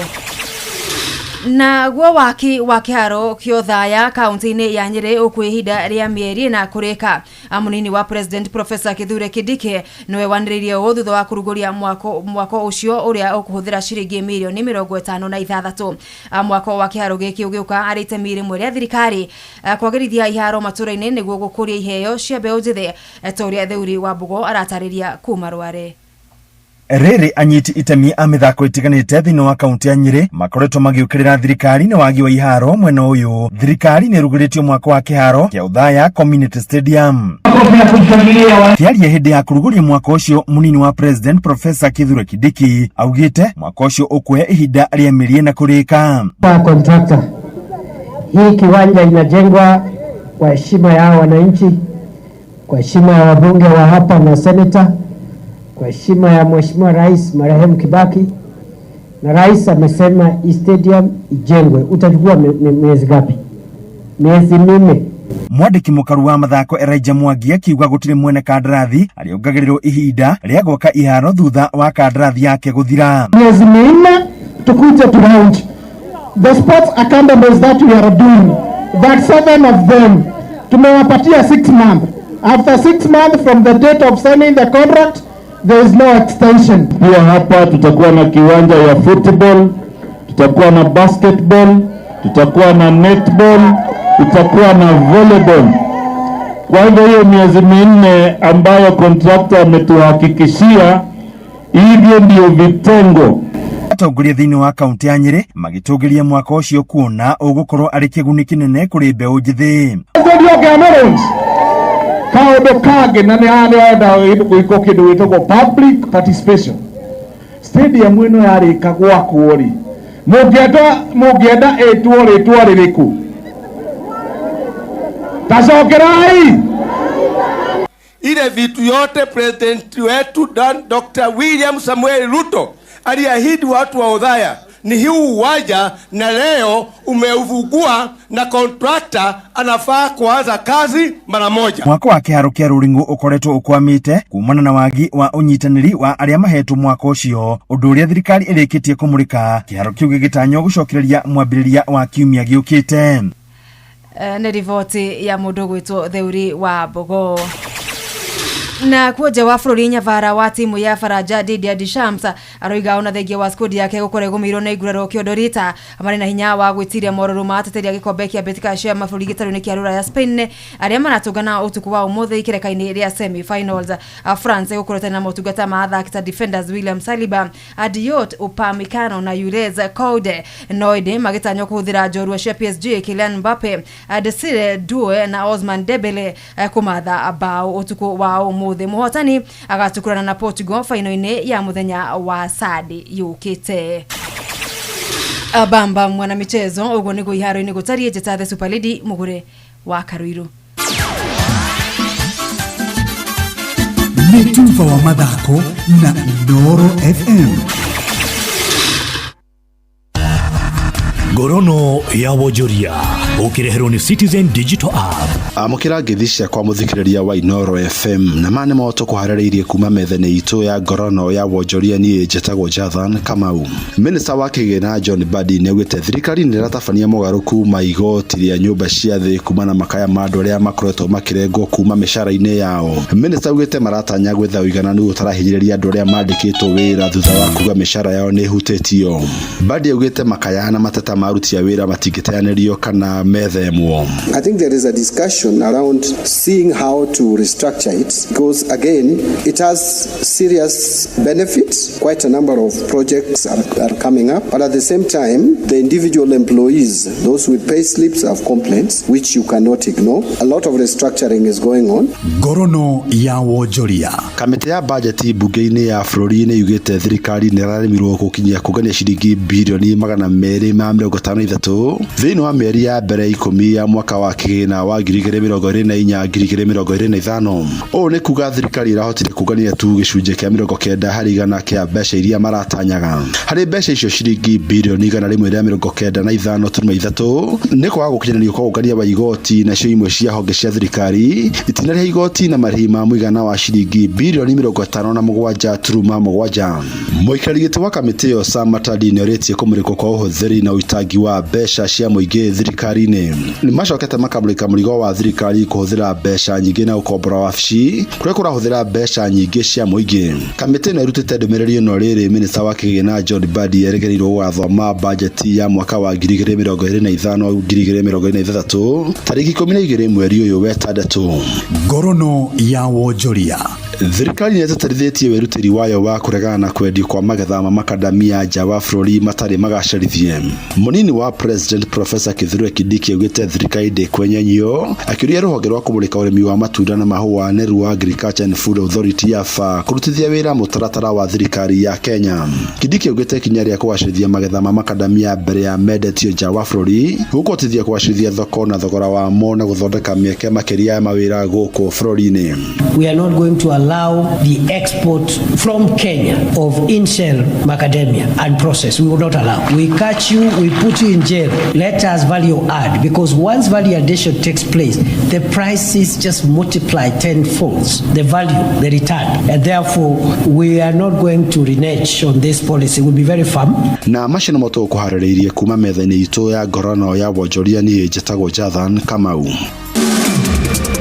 Na guo waki wa kiharo kio thaya kaunti-ini ya Nyeri ukwihinda ria mieri na kureka. Amunini wa President Professor Kithure Kindiki niwe waniririe thutha wa kuruguria mwako ucio uria ukuhuthira ciringi milioni 56. Mwako wa kiharo giki ugiuka ari itemi rimwe ria thirikari kwagirithia iharo matura-ini niguo gukuria iheo cia mbeu njithi toria theuri wa Mbugo aratariria kuma Rware. Rere anyiti itemi a mithako itiganite thini wa kaunti ya Nyeri makoretwo magiukirira thirikari ni wagi wa iharo mwena uyu. Thirikari ni ruguritio mwako wa kiharo kia uthaya Community Stadium. Kiaria hindi ya kuruguria mwako ucio munini wa President Professor Kithure Kindiki augite mwako ucio ukuhe ihinda ria mieri na kurika. Contractor, hii kiwanja inajengwa kwa heshima ya wananchi, kwa heshima ya wabunge wa hapa na senator, kwa heshima ya Mheshimiwa Rais marehemu Kibaki, na rais amesema stadium ijengwe. Utachukua miezi ngapi? Miezi 4. Mwandiki mukaru wa mathako Elijah Mwangi akiuga gutire mwene kandarathi ariongagiriro ihinda ria gwaka iharo thutha wa kandarathi yake guthira. Miezi 4 tukuje tu launch the sports academies that we are doing, that 7 of them tumewapatia 6 months. After 6 months from the date of signing the contract, there is no extension. Pia hapa tutakuwa na kiwanja ya football, tutakuwa na basketball, tutakuwa na netball, tutakuwa na volleyball. Kwa hivyo hiyo miezi 4 ambayo contractor ametuhakikishia, hivyo ndio vitengo. Atongoria thini wa kaunti ya Nyeri magitugiria mwako ucio kuona ugukorwo ari kiguni kinene kuri mbeu njithi. Kaundu kage na nianda gwiko kindu witagwo public participation. Stadium ino yarika gwakwo ri mugienda etwo ritwa ririku tacokerai ile vitu yote president wetu Dr. William Samuel Ruto aliahidi watu wa Othaya ni hii uwanja, na leo umeuvugua na contractor anafaa kuanza kazi mara moja. Mwako wa kiharo kia Ruringu ukoretwo ukwamite kumana na wagi wa unyitaniri wa aria mahetwo mwako ucio, undu uria thirikari irikitie kumurika kiharo kiu gigitanyo gucokereria mwambiriria wa kiumia giukite. Ni rivoti ya mundu gwitwo Theuri wa Mbugo. Na kuja wa Flori Nyavara wa timu ya Faraja Didier Deschamps aroiga ona thengia wa squad yake gukore gumiro na iguraro Kiodorita amari na hinya wa gwitiria mororo mateteria gikombe kia Betika cia maburi gitaru-ini kia Rura ya Spain aria maratungana utuku wa umuthe ikireka-ini ria semi finals. France gukorete na motungata ma athaki defenders William Saliba, Adiot Upamecano na Jules Kounde. Noide magitanyo kuhuthira njorua cia PSG Kylian Mbappe, Desire Doué na Ousmane Dembele kumatha bao utuku wa umuthe. Muhotani agatukurana na Portugal final-ini ya muthenya wa Sadi yukite. Abamba mwana michezo ugo nigo iharo-ini gutarie njeta the Super League mugure wa Karuiru. Mutumba wa mathako na Inoro FM. Ngorono ya wonjoria ukireherwo ni Citizen Digital App. Amukira ngithicia kwa muthikiriria wa Inoro FM na mane moto kuhaririirie kuma methene itu ya ngorono ya wonjoria ni jetagwo Jathan Kamau. Minister wa kigina John Badi neugite thirikari ni ratabania mugaruku maigoti ria nyumba cia thi kuma na makaya mandu aria makoretwo makirengwo kuma mishara-ini yao. Minister ugite maratanya gwetha uigananu utarahinyiriria andu aria mandikitwo wira thutha wa kuga mishara yao ni hutetio. Badi ugite makaya na matata maruti ya wira matigiteanirio kana methemwo. I think there is a discussion around seeing how to restructure it, because again it has serious benefits. Quite a number of projects are coming up, but at the same time the individual employees, those with pay slips, have complaints which you cannot ignore. A lot of restructuring is going on. Ngorono ya wonjoria. Kamiti ya budget bunge-ini ya Flori ni yugite thirikari ni raremirwo gukinyia kugania ciringi bilioni 253 thiini wa mieri ya mbere 10 ya mwaka wa kigina wa 2024-2025. O ne kuga thirikari irahotire kugania tu gicunje kia 90 hari igana kia mbeca iria maratanyaga. Hari mbeca icio ciringi bilioni 195.3 ni kwa gukinyanĩrio kwa ũkania wa igoti na cio imwe cia honge cia thirikari itina rĩa igoti na marĩhi mũigana wa ciringi bilioni 57.7. Mũikarĩri gĩtĩ wa kamĩtĩ ĩyo Sam Matadi nĩorĩtie kũmũrĩkwo kwa ũhũthĩri na ũitangi wa mbeca cia mũingĩ thirikari-inĩ. Nĩmacokete makamũrĩka mũrigo wa thirikari kũhũthĩra mbeca nyingĩ na ũkombora wabici kũrĩa kũrahũthĩra mbeca nyingĩ cia mũingĩ. Kamĩtĩ ĩno ĩrutĩte ndũmĩrĩri ĩno rĩrĩ minista wa kĩgĩna John Mbadi erĩgĩrĩirwo gũgathoma bajeti ya mwaka wa 2025-2026 tarĩki 12 mweri ũyũ wa Gatatu. Ngorono ya wonjoria. Thirikari nĩĩtĩtĩrithĩtie wĩrutĩri wayo wa kũregana na kwendio kwa magetha ma makadamia nja wa bũrũri matarĩ magacarithie. Mũnini wa President Professor Kithure Kindiki augĩte thirikari ndĩkwenyenyio, akĩũria rũhonge rwa kũmũrĩka ũrĩmi wa matunda na mahũa NERU Agriculture and Food Authority yafa kũrutithia wĩra mũtaratara wa thirikari ya Kenya. Kindiki augĩte ikinya rĩa kũgacĩrithia magetha ma makadamia mbere ya mendetio nja wa bũrũri gũkũhotithia kũgacĩrithia thoko na thogora wamo na gũthondeka mĩeke makĩria ya mawĩra gũkũ bũrũri-inĩ. We are not going to allow the export from Kenya of in-shell macadamia and process. We will not allow. We catch you, we put you in jail. Let us value add, because once value addition takes place, the prices just multiply tenfold. The value, the return, and therefore we are not going to renege on this policy. We'll be very firm. Na mashino moto kuharĩrĩirie kuma metha-inĩ itũ ya ngorono ya wonjoria niĩ njĩtagwo Jathan Kamau.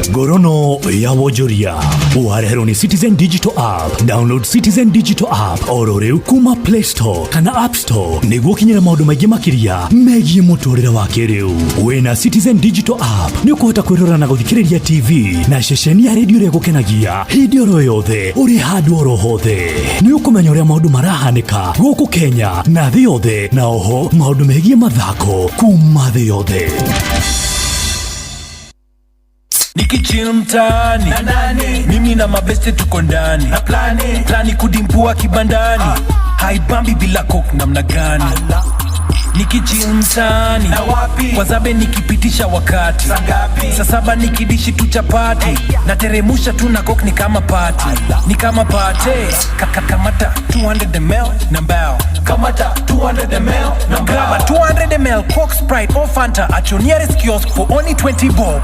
Ngorono ya wonjoria uhareherwo ni Citizen Digital App. Download Citizen Digital App oro rĩu kuma Play Store kana App Store nĩguo kinyĩra maũndũ maingĩ makĩria megiĩ mũtũrĩre wa kĩrĩu. Wĩna Citizen Digital App nĩ ũkũhota kwĩrora na gũthikĩrĩria TV na ceceni ya redio ĩrĩa gũkenagia hĩndĩ oro yothe ũrĩ handũ oro hothe. Nĩ ũkũmenya ũrĩa maũndũ marahanĩka gũkũ Kenya na thĩ yothe, na oho maũndũ megiĩ mathako kuma thĩ yothe. Nikichill mtaani na nani, mimi na mabeste tuko ndani na plani kudimpua kibandani haibambi bila coke namna gani. Nikichill mtaani na wapi, kwa zabe nikipitisha wakati saa 7 nikidishi tu chapati na teremusha tu na coke ni kama party kamata 200 ml na mbao, kamata 200 ml na grab 200 ml Coke, Sprite or Fanta at your nearest kiosk for only 20 bob.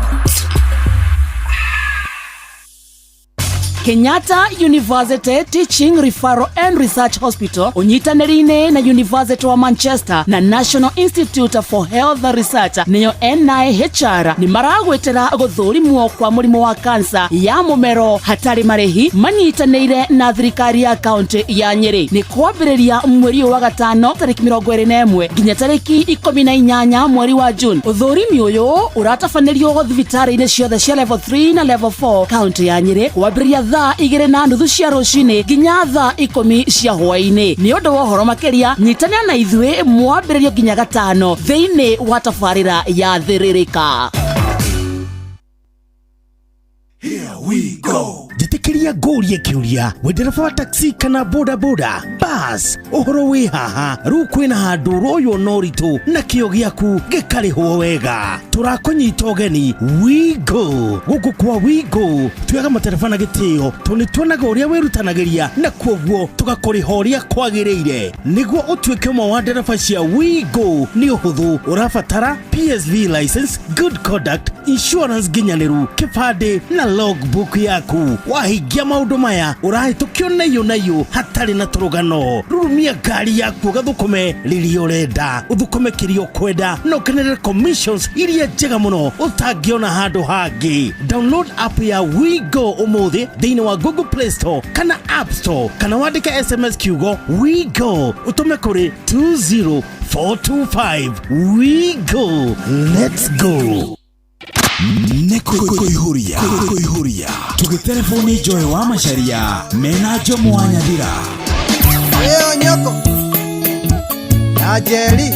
Kenyatta University Teaching Referral and Research Hospital unyitanĩri-inĩ na University wa Manchester na National Institute for Health Research niyo NIHR ni maragwetera gũthũrimwo kwa mũrimũ wa kansa ya mũmero hatarĩ marĩhi manyitanĩire na thirikari ya kaunti ya Nyeri. Ni kwambĩrĩria mweri wa gatano tarĩki 21 nginya tarĩki 18 mweri wa June. Ũthũrimi ũyũ uratabanĩrio thibitarĩ-inĩ ciothe cia level 3 na level 4 kaunti ya Nyeri kwambĩrĩria 2:30 cia rũcinĩ nginya 10 cia hwaĩ-inĩ. Nĩ ũndũ wa ũhoro makĩria nyitanĩra na ithuĩ mwambĩrĩrio nginya gatano thĩinĩ wa tabarĩra ya Thĩrĩrĩka. Here we go. Jitikiria ngũrie kiuria wendereba wa taxi kana boda boda bus uhoro wi haha rĩu kwĩna handũ royo noritu na kĩo gĩaku gĩkarĩhwo wega. Tũrakũnyita ũgeni Wigo. Gũkũ kwa Wigo tuoyaga matereba na gĩtĩo tondũ nĩtuonaga ũrĩa wĩrutanagĩria na kwoguo tũgakũrĩha ũrĩa kwagĩrĩire. Nĩguo ũtuĩke ũmwe wa ndereba cia Wigo nĩ ũhũthũ. Ũrabatara PSV license, good conduct, insurance nginyanĩru, kĩbandĩ na logbook yaku. Wahingia maũndũ maya ũrahĩtũkio nayo hatarĩ na tũrũgano. Rurumia ngari yaku ũgathũkũme rĩrĩa ũrenda, ũthũkũme kĩrĩa ũkwenda na ũkenerere commissions iria njega mũno ũtangĩona handũ hangĩ. Download app ya Wigo ũmũthĩ thĩinĩ wa Google Play Store kana App Store, kana wandĩke SMS kiugo Wigo ũtũme kũrĩ 20425. Wigo, let's go. Nekuihuria tugitelefoni Joy wa Macharia mena Jomo wa Nyadira. Leo nyoko ya Jerry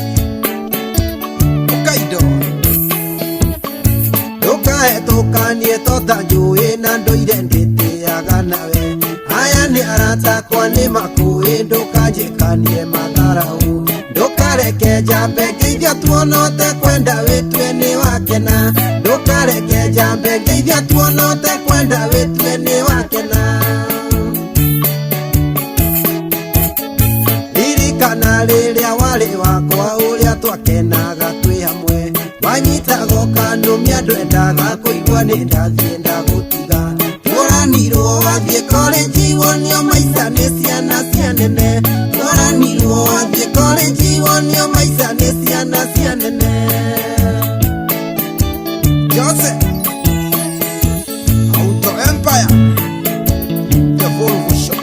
Ukaido tukanie totanjũĩ na ndũire ndĩtĩaga nawe. Aya nĩ arata kwa nĩ makũĩ ndũkanjĩkanie matharaũ ndũkare ndukareke jambe ngeithia tuonote kwenda witwe ni wakena ndukareke jambe ngeithia tuonote kwenda witwe ni wakena ririkana riria wari wakwa uria twakenaga twi hamwe wanyitago kandu miandu endaga kuigua ni ndathie ndagutiga turanirwo wathie college wonio maica ni ciana cianene turanirwo wathie college wonio maica ni ciana cianene Jose Auto Empire the Volvo Shop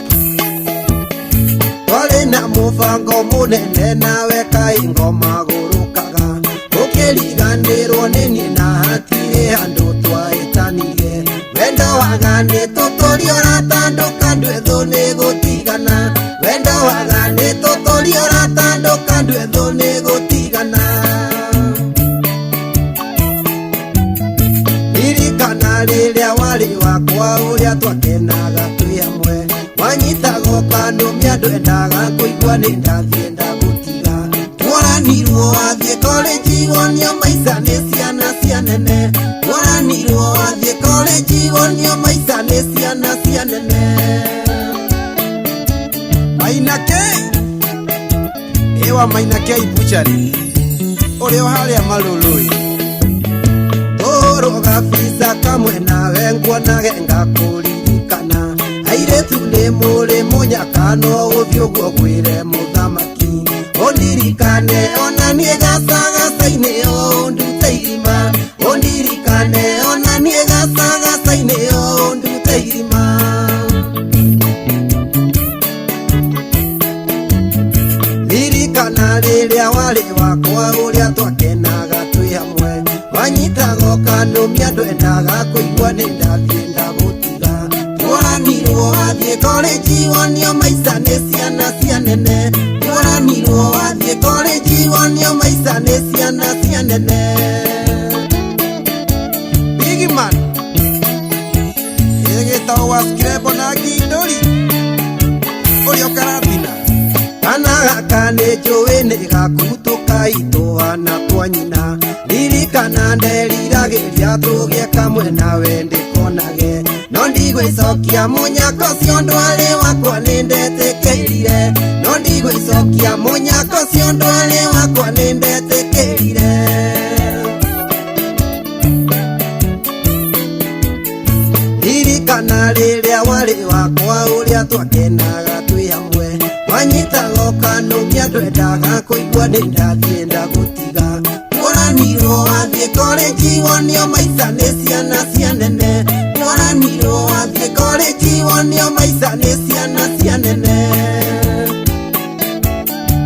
wale na mufango munene nawe kaingo magurukaga ukiriganirwo nini na hatire andu twaitanire wendo wagane tutorio ratanduka ndwetho ni gutigana wendo wagane tutorio ratanduka ndwetho ni gutigana ririkana riria wari wakwa uria twakenaga twi hamwe wanyitago kandu miandu endaga kuigua ni ndathie ndagutiga turanirwo wathie college wonio maica ni ciana cianene turanirwo wathie college wonio maica ni ciana cianene Mainake ewa Mainake ibuchari urio haria malului toro gabisa kamwe nawe nguonage ngakuririkana airetu ni muri munyakano uthioguo gwire muthamaki ondirikane ona nie gacaine o ndute irima ondirikane ona nie gacaine o ndute irima ririkana riria wari wakwa uria twakenaga twi hamwe wanyitago kandu miandu endaga kuigua ni ndathie ndagutiga turanirwo wathie college wonio maica ni ciana cianene turanirwo wathie college wonio maica ni ciana cianene Big man egeta waskirebo na gindori urio karatina kana gakane jowe ni gakutuka itoana twanyina ririkana nderiragiria tugie kamwe nawe ndikonage no ndigwicokia munyako cio ndwari wakwa nindetikirire no ndigwicokia munyako cio ndwari wakwa nindetikirire ririkana riria wari wakwa uria twakenaga twi hamwe wanyitago kandu miandu endaga kuigua ni ndathie ndagutiga turanirwo wathie college wonio maica ni ciana cianene turanirwo wathie college wonio maica ni ciana cianene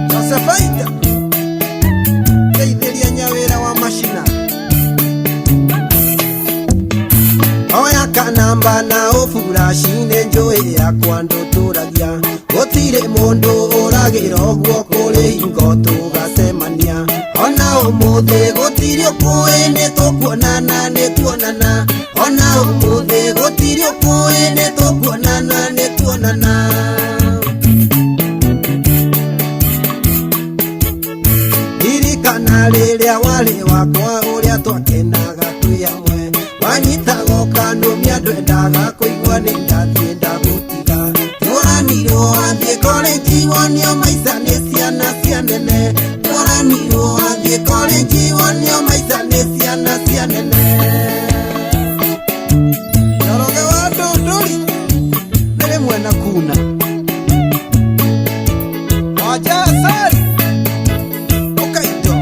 Josefaita teithiria nyawira wa mashina oya kanamba na ufurashine njui yakwa nduturagia gutire mundu uragira uguo kuri hingo tugacemania ona umuthi gutire ukui ni tukuonana ni tuonana ona umuthi gutire ukui ni tukuonana ni tuonana ririkana riria wari wakwa uria twakenaga twi hamwe wanyitago kandu miandu endaga kuigua ni ndathie ndagutiga turanirwo wathie college wonio maica ni ciana cianene turanirwo wathie college wonio maica ni ciana cianene Njoroge wa Ndunduri nĩ rĩmwe na kuna Wajasari Ukaito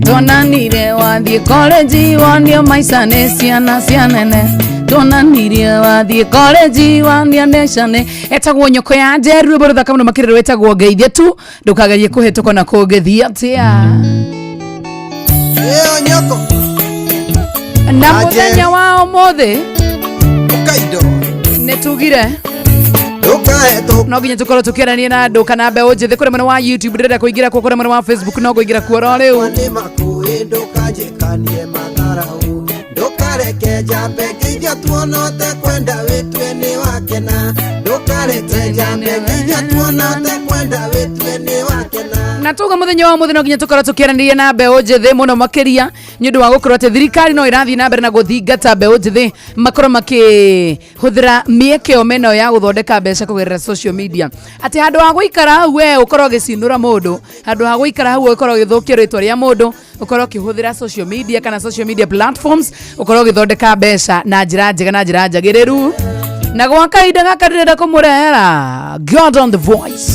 Tuonanire wathie college wonio maica ni ciana cianene tuonanire wathie college wonio neshane etagwo nyoko ya njeru boro thaka muno makiriro etagwo ngeithie tu ndukagerie kuhituko na kugethia atia nyoko na muthenya wa umuthi Ukaido netugire no nginya tukorwo tukirania na andu kana mbeũ njĩthĩ kũrĩ mwena wa YouTube ndĩrenda kũingĩra kuo kũrĩ mwena wa Facebook no kũingĩra kuo ro rĩu ndukanjĩkanie matharau ndukareke njambe ngeithia tuonote kwenda wĩtwe marete jambe nginya tuona te kwenda wetwe ni wakena na tuga muthenya wa muthenya nginya tukora tukiaranĩria na mbeũ njĩthĩ mũno makĩria nĩ ũndũ wa gũkorwo atĩ thirikari no ĩrathiĩ na mbere na gũthingata mbeũ njĩthĩ makorwo makĩhũthĩra mĩeke meno ya gũthondeka mbeca kũgerera social media atĩ handũ ha gũikara hau we ũkorwo ũgĩcinũra mũndũ handũ ha gũikara hau ũkorwo ũgĩthũkia rĩtwa rĩa mũndũ ũkorwo ũkĩhũthĩra social media kana social media platforms ũkorwo ũgĩthondeka mbeca na njĩra njega na njĩra njagĩrĩru na gwa kahinda gaka ndĩrenda kũmũrehera Gordon the Voice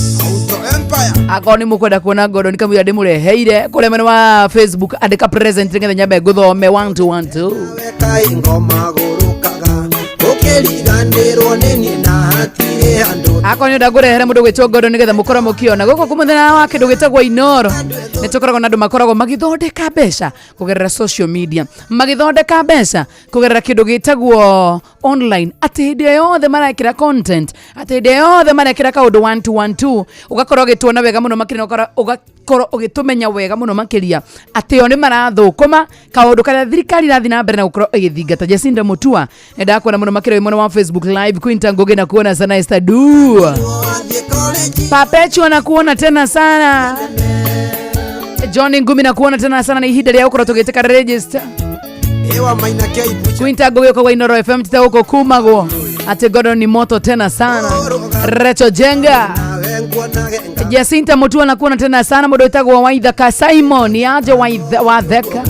akorwo nĩ mũkwenda kuona Gordon kamũira ndĩmũreheire kũrĩa mwena wa Facebook andĩka present nĩgetha nyambe ngũthome 1 2 1 2 ingoma gurukaga ukiriganirwo nini na hatire andu akorwo nĩũnda ngũrehere mũndũ gwĩtwo Gordon nĩgetha mũkorwo mũkĩona gũkũ kũmũthenya wa kĩndũ gĩtagwo Inoro nĩ tũkoragwo na andũ makoragwo magĩthondeka mbeca kũgerera social media magĩthondeka mbeca kũgerera kĩndũ gĩtagwo online atĩ hĩndĩ yothe marekĩra content atĩ hĩndĩ yothe marekĩra kaũndũ 1 2 1 2 ũgakorwo ũgĩtuona wega mũno makĩria ũgakorwo ũgĩtũmenya wega mũno makĩria atĩ o nĩ marathũkũma kaũndũ karĩa thirikari ĩrathiĩ na mbere na gũkorwo ĩgĩthingata Jacinda Mutua ndakuona mũno makĩria mwena wa Facebook live Quinta Ngugi na kuona sana Esther Du Perpetua na kuona tena sana John Ngumi na kuona tena sana, ni ihinda rĩa gũkorwo tũgĩtĩka register ewa maina kia ibucha Quinta Ngugi kwa Inoro FM tita huko kumagwo ati Gordon ni moto tena sana Recho Jenga Jacinta Mutua na kuona tena sana mũndũ wĩtagwo Waithaka Simon yaje Waithaka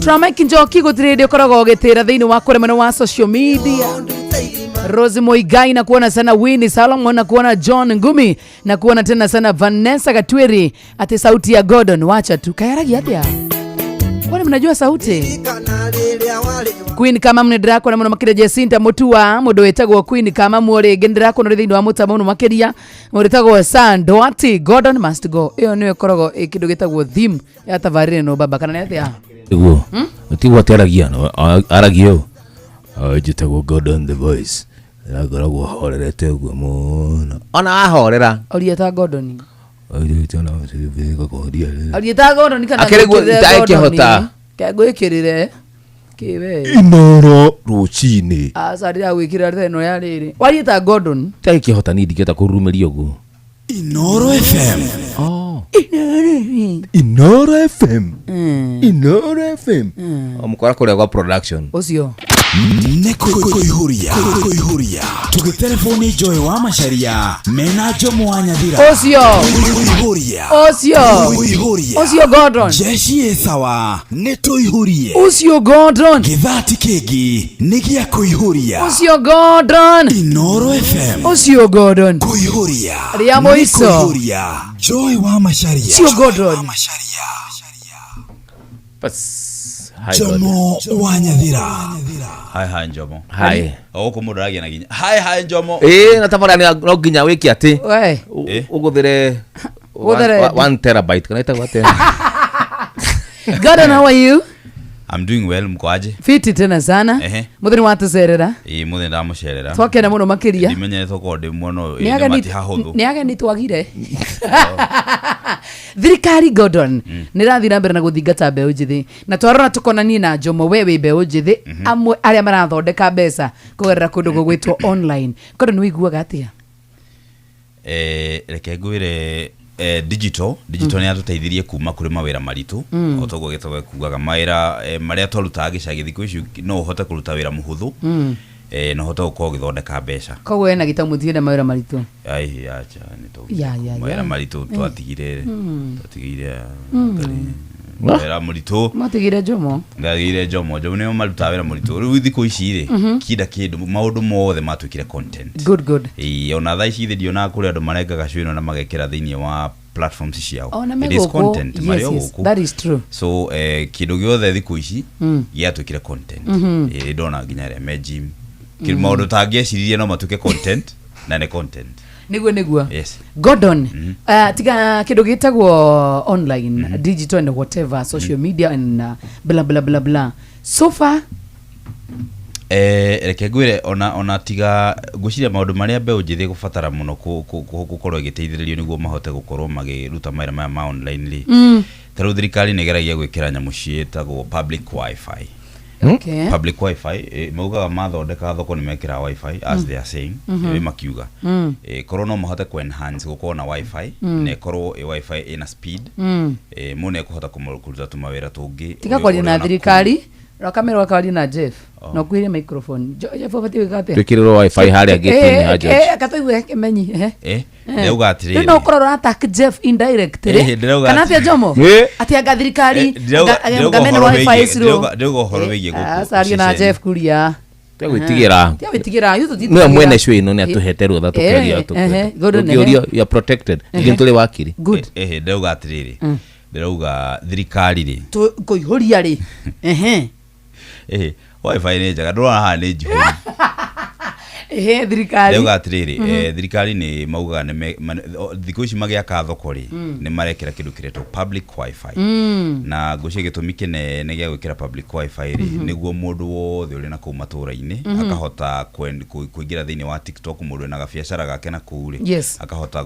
Tramaki Njoki gũtirĩndĩ ũkoragwo ũgĩtĩra thĩinĩ wa kũremana wa social media Rose Moigai na kuona sana Winnie Salomon na kuona John Ngumi na kuona tena sana Vanessa Gatwiri ati sauti ya Gordon wacha tu kayaragi atia kwani mnajua sauti Queen kama mnendera kwa na makire Jacinta Mutua mũndũ wĩtagwo Queen kama mũrĩ ngendera kwa thĩinĩ wa mũtamo mũno makĩria mũndũ wĩtagwo Sando ati Gordon must go iyo nĩ ĩkoragwo kĩndũ gĩtagwo theme ya tabarĩre no baba kana nĩ atia iguo ũtigwo ataragia no aragio njĩtagwo Gordon the Voice agoragwo horerete ũguo mũno ona ahorera Orieta Gordon Orieta Orieta Gordon kana akĩrĩguo itaĩkĩhota kagwĩkĩrĩre kiwe Inoro rũcinĩ asarira gwĩkĩra theno ya rĩrĩ Orieta Gordon itaĩkĩhota ni ndingĩta kũrumeria ũguo Inoro FM Inoro FM Inoro FM omukora kũrĩa gwa production ũcio nĩ kũihũria tũgĩtelefoni Joy wa Macharia mena Jomo wa Nyathira ũcio Gordon jeshi esawa nĩ tũihũrie ũcio Gordon gĩthati kĩngĩ nĩ gĩa kũihũria ũcio Gordon Inoro FM ũcio Gordon kũihũria rĩa mũico Joy wa Macharia ũcio Gordon Jomo wa Nyathira Hi Jomo. Hi. Okumuragia na ginya. Hi Jomo. Natamara no ginya wiki ati. We. Uguthere 1 terabyte kana ita wate. Gordon, how are you? I'm doing well, mkwaje? Fiti tena sana. Mutheni watucerera. Mutheni ndamucerera. Twakena muno makiria. Ndimenye thoko ndi muno ni mati hahuthu. Ni aga ni twagire. Thirikari Gordon nĩrathiĩ na mbere na gũthingata mbeũ njĩthĩ na twarora tukonanie na Jomo wewe mbeũ njĩthĩ amwe arĩa marathondeka mbeca kũgerera kũndũ gũgwĩtwo online Gordon wĩiguaga atĩa reke ngwĩre digital nĩ yatũteithirie kuma kũrĩ mawĩra maritũ o toguo gĩtagwo kugaga mawĩra marĩa twarutaga gĩcagi thikũ ici no ũhote kũruta wĩra mũhũthũ no hote gũkorwo gĩthondeka mbeca koguo ena gĩtamũtigire na mawĩra maritũ ai acha nĩ mawĩra maritũ twatigire wĩra mũritũ matigire Jomo Jomo nĩo marutaga wĩra mũritũ rĩu thikũ ici rĩ kida kĩndũ maũndũ mothe matwĩkire content good ona thaa ici ndionaga kũrĩ andũ marengaga cũĩno na magekĩra thĩinĩ wa platforms ciao it is content yes, that is true so kĩndũ gĩothe thikũ ici gĩatwĩkire content ndona nginya rĩa mejim maũndũ tangĩeciririe no matuĩke content na nĩ content niguo yes Gordon tiga kĩndũ gĩtagwo online digital and whatever social media and blah blah blah blah so far reke ngwĩre ona tiga ngwĩciria maũndũ marĩa mbeũ njĩthĩ gũbatara mũno gũkorwo ĩgĩteithĩrĩrio nĩguo mahote gũkorwo magĩruta mawĩra maya ma online rĩ tarĩu thirikari nĩgeragia gwĩkĩra nyamũ ciĩtagwo public wifi Okay. Public wifi maugaga mathondeka thoko ni mekira wifi as they are saying makiuga korona mahote ku enhance gukorwo na wifi na korwo wifi ina speed mune kuhota kumuruta tumawira tungi tiga kwari na thirikari rakamera wakari na Jeff no kuire microphone Jeff obati wikate twikiriro wifi hari agitini haja akataiwe kemenyi ndeuga atiriri no korora attack Jeff indirectly kana tia Jomo ati aga thirikari ngamena wifi isiro ndeuga horo wige guku asari na Jeff kuria Tiagwitigira no mwene shwe ino ni atuhete rutha tukeria tukio you protected gintu ri wakiri good ndeuga atiriri ndeuga thirikari ri kuihuria ri wifi ni njaga ndora ha ni njihuri thirikari ndeuga atiriri thirikari ni maugaga ni thikũ ici magiaka thoko ri ni marekira kindu kiretwo public wifi na ngucie gitumi kinene gia gwikira public wifi ri niguo mundu wothe uri na kuu matura-ini akahota kuingira thiini wa TikTok mundu na gabiacara gake na kuri akahota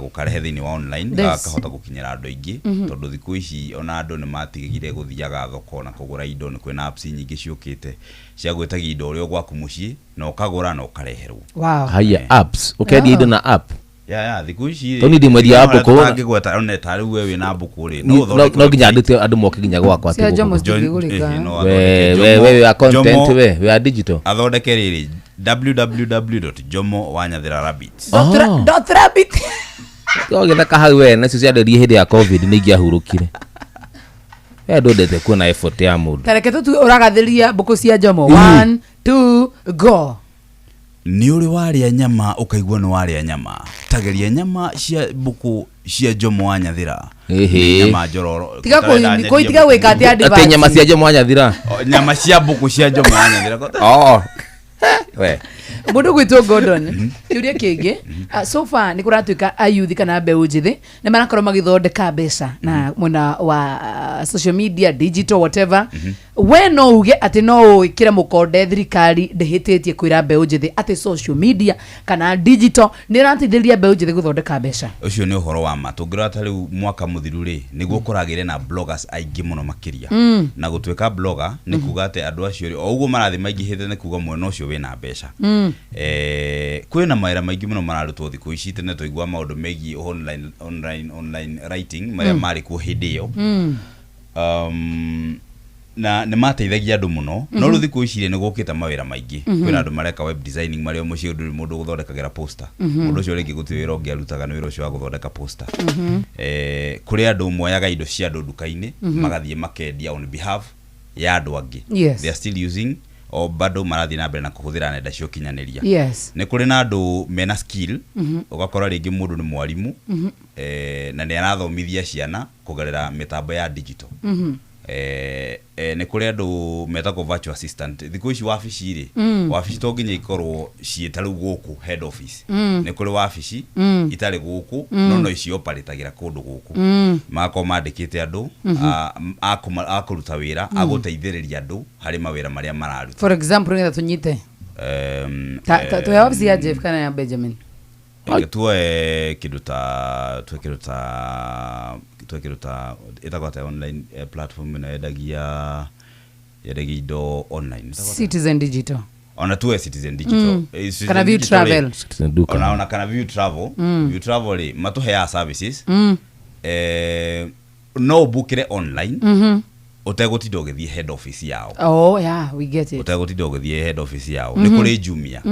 gukarehe thiini wa online akahota gukinyira andu aingi tondu thikũ ici ona andu ni matigire guthiaga thoko na kugura indo ni kwina apps nyingi ciukite cia gwetagia indo uri gwaku mucii na ukagura na ukareherwo haya apps ukendia indo na app thikũ ici toni ndi mwedia app ko ngigweta ona tari wewe na mbuku ri no nginya ndute andu moke nginya gwakwa ati we ya content we ya digital athondeke riri www.jomo-rabbit ogethaka hau we na cio nderie hindi ya covid ni ngiahurukire ndondete kuona effort ya mundu tareke tu uragathiria mbuku cia Jomo 1 2 go ni uri waria nyama ukaigua ni waria nyama tageria nyama cia mbuku cia Jomo wa Nyathira nyama jororo tiga tiga weka ati nyama cia Jomo wa Nyathira nyama cia mbuku cia Jomo wa Nyathira we mundu gwitwo Gordon kiuria kingi so far ni kuratuika ayuthi kana mbeu njithi ni marakorwo magithondeka mbeca na mwena wa social media digital whatever we no uge ati no wikire mukonde thirikari ndihititie kwira mbeu njithi ati social media kana digital ni ratithĩria mbeu njithi guthondeka mbeca ucio ni uhoro wa ma tungira tari mwaka muthiru ri niguo kuragire na bloggers aingi muno makiria na gutuika blogger ni kuga ati andu acio o uguo marathi maingihite ni kuga mwena ucio wina mbeca kwina mawira maingi muno mararutwo thikũ ici tene tuigua maundu megie online writing maria mari ku hindi iyo na ni mateithagia andu muno no ru thikũ ici ni gukite mawira maingi kwina andu mareka web designing maria mucio ndu mundu guthondekagira poster mundu ucio ringi guti wira ungi arutaga ni wira ucio wa guthondeka poster kuri andu moyaga indo cia andu duka-ini magathie makendia on behalf ya andu angi they are still using o bado marathi na mbere na kuhuthira nenda cio kinyaniria ni kuri na andu mena skill ugakora ringi mundu ni mwarimu na ni arathomithia ciana kugerera mitambo ya digital ni kuri andu metako virtual assistant thikũ ici wabici ri wabici to nginya ikorwo cietaru guku head office ni kuri wabici itari guku no ici operatagira kundu guku mako mandikite andu akuruta wira aguteithiriria andu hari mawira maria mararuta for example ngetha tunyite to ya wabici ya Jeff kana ya Benjamin tuwe kiruta itakwata online platform na edagia indo online Citizen Digital ona tuwe Citizen Digital kana view travel ona kana view travel ri matuhe ya services no bookire online utegutinda ugithie head office yao we get it utegutinda ugithie head office yao ni kuri Jumia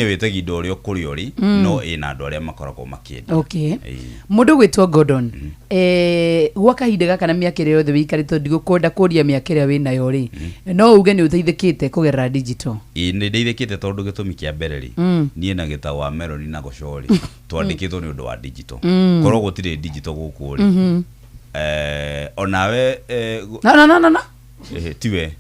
wetagi indo ri okuri ori no ina andu aria makoragwo makienda mundu gwitwo Gordon gwaka hindega kana miakire yothe wikarito ndigukunda kuria miakire winayo ri no uge ni uteithikite kugerera digital ni ndeithikite tondu gitumi kia mbere ri nie na gitawa Melody na Goshori twandikitwo ni undu wa digital korwo gutire digital guku ri onawe no tiwe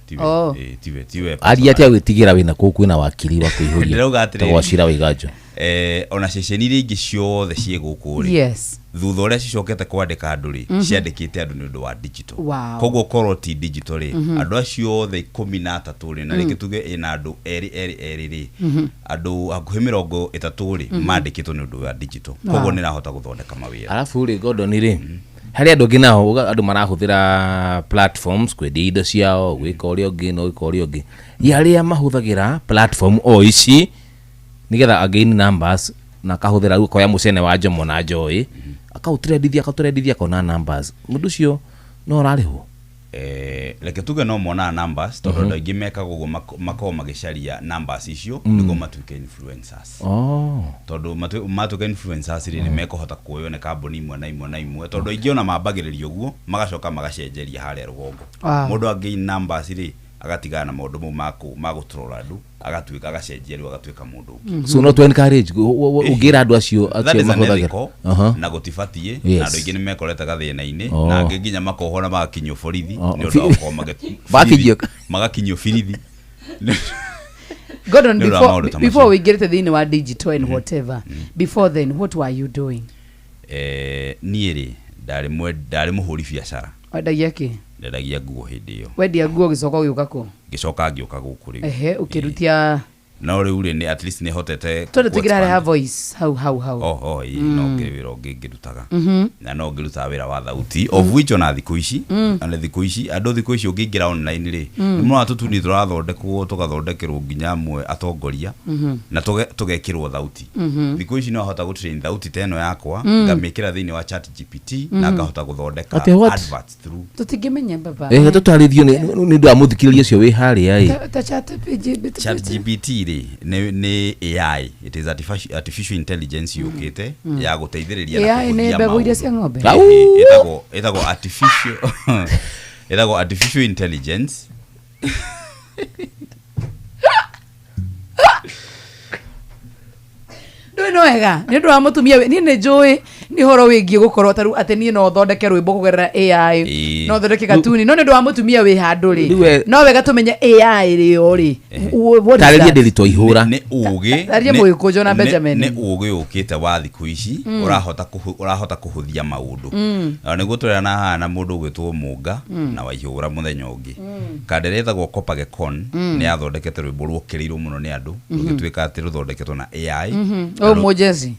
aria tia gwitigira wina kwina wakiri wa kuihuria tawashira wiganjo ona ceceni ri ingi ciothe cie guku ri thutha uria cicokete kwandika andu ri ciandikite andu ni undu wa digital koguo korwo ti digital ri andu acio othe 13 ri na ringi tuge ina andu eri ri andu hakuhi 30 ri mandikitwo ni undu wa digital koguo ni rahota guthondeka mawira alafu ri Gordon ri hari andu ngi nao andu marahuthira platforms kwendia indo ciao gwika uria ungi no gwika uria ungi yaria mahuthagira platform o ici nigetha again numbers na kahuthira ruko ya mucene wa Jomo na Joy akautrendithia kona numbers mundu cio no rariho reke tuge no mona numbers tondu andu aingi mekaga makao magicaria numbers icio niguo matuike influencers tondu matuike influencers ni mekuhota kuoyo ne kambuni imwe na imwe tondu aingi ona mambagiriria uguo magacoka magacenjeria haria rugongo mundu angi numbers ri agatigana maundu mau magutrora andu agatuika agacenjia riu agatuika mundu so no to encourage ugira andu acio mahuthagira na gutibatie na andu aingi ni mekorete gathina-ini na angi nginya makohona magakinyio borithi ni undu wa magakinyio birithi Gordon, before we get to the in digital and whatever, before then, what were you doing? Nieri ndari muhuri biacara. Wendagia ki? Ndendagia nguo hindi iyo. Wendia nguo gicoka ugiuka ku? Gicoka ngioka guku riu. Ukirutia no riu ni at least ni hotete twende tugira ha voice how no ngiriro ngirutaga na no ngiruta wira wa thauti of which ona thiku ici na thiku ici andu thiku ici ungingira online ri ni mwa tutu ni turathondekwo tugathondekerwo nginya amwe atongoria na tugekirwo thauti thiku ici no hota gutrain thauti teno yakwa ngamikira thiini wa ChatGPT na ngahota guthondeka adverts through tutingimenya baba tutarithio ni ndu amuthikiriria cio wi haria ChatGPT ni AI, it is artificial intelligence yukite ya guteithiriria AI ne bego iria cia ng'ombe etago artificial intelligence no wega ni ndu wa mutumia ni ne joy ni horo wingi gukorwo taru ati ni no thondeke rwimbo kugerera AI no thondeke katuni no ni ndu wa mutumia wi handu ri no wega tumenye AI ri ori tariria ndirito ihura ni ugi tariria muikujo na Benjamin ni ugi ukite wa thiku ici urahota kuhuthia maundu ni guturera na hana mundu gwitwo Munga na waihura muthenya ungi kandereta go Copagecon ni athondekete rwimbo rwokirirwo muno ni andu rugituika ati ruthondeketwo na AI mojezi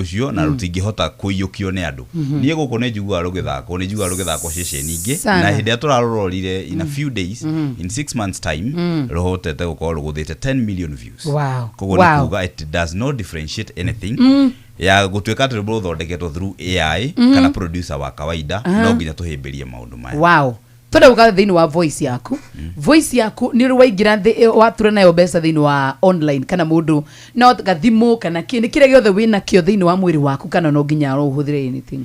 ucio na rutingihota kuiyukio ni andu nie guko ne njigua rugithako cece ningi na hindi aturarororire in a few days in 6 months time rohotete gukorwo ruguthite 10 million views koguo ni kuga it does not differentiate anything ya gutuika ati rwimbo ruthondeketwo through AI kana producer wa kawaida no nginya tuhimbirie maundu maya tonda uka thini wa voice yaku ni ruwaingira watura nayo mbeca thini wa online kana mundu no gathimu kana ni kire giothe wina kio thini wa mwiri waku kana no nginya ro uhuthire anything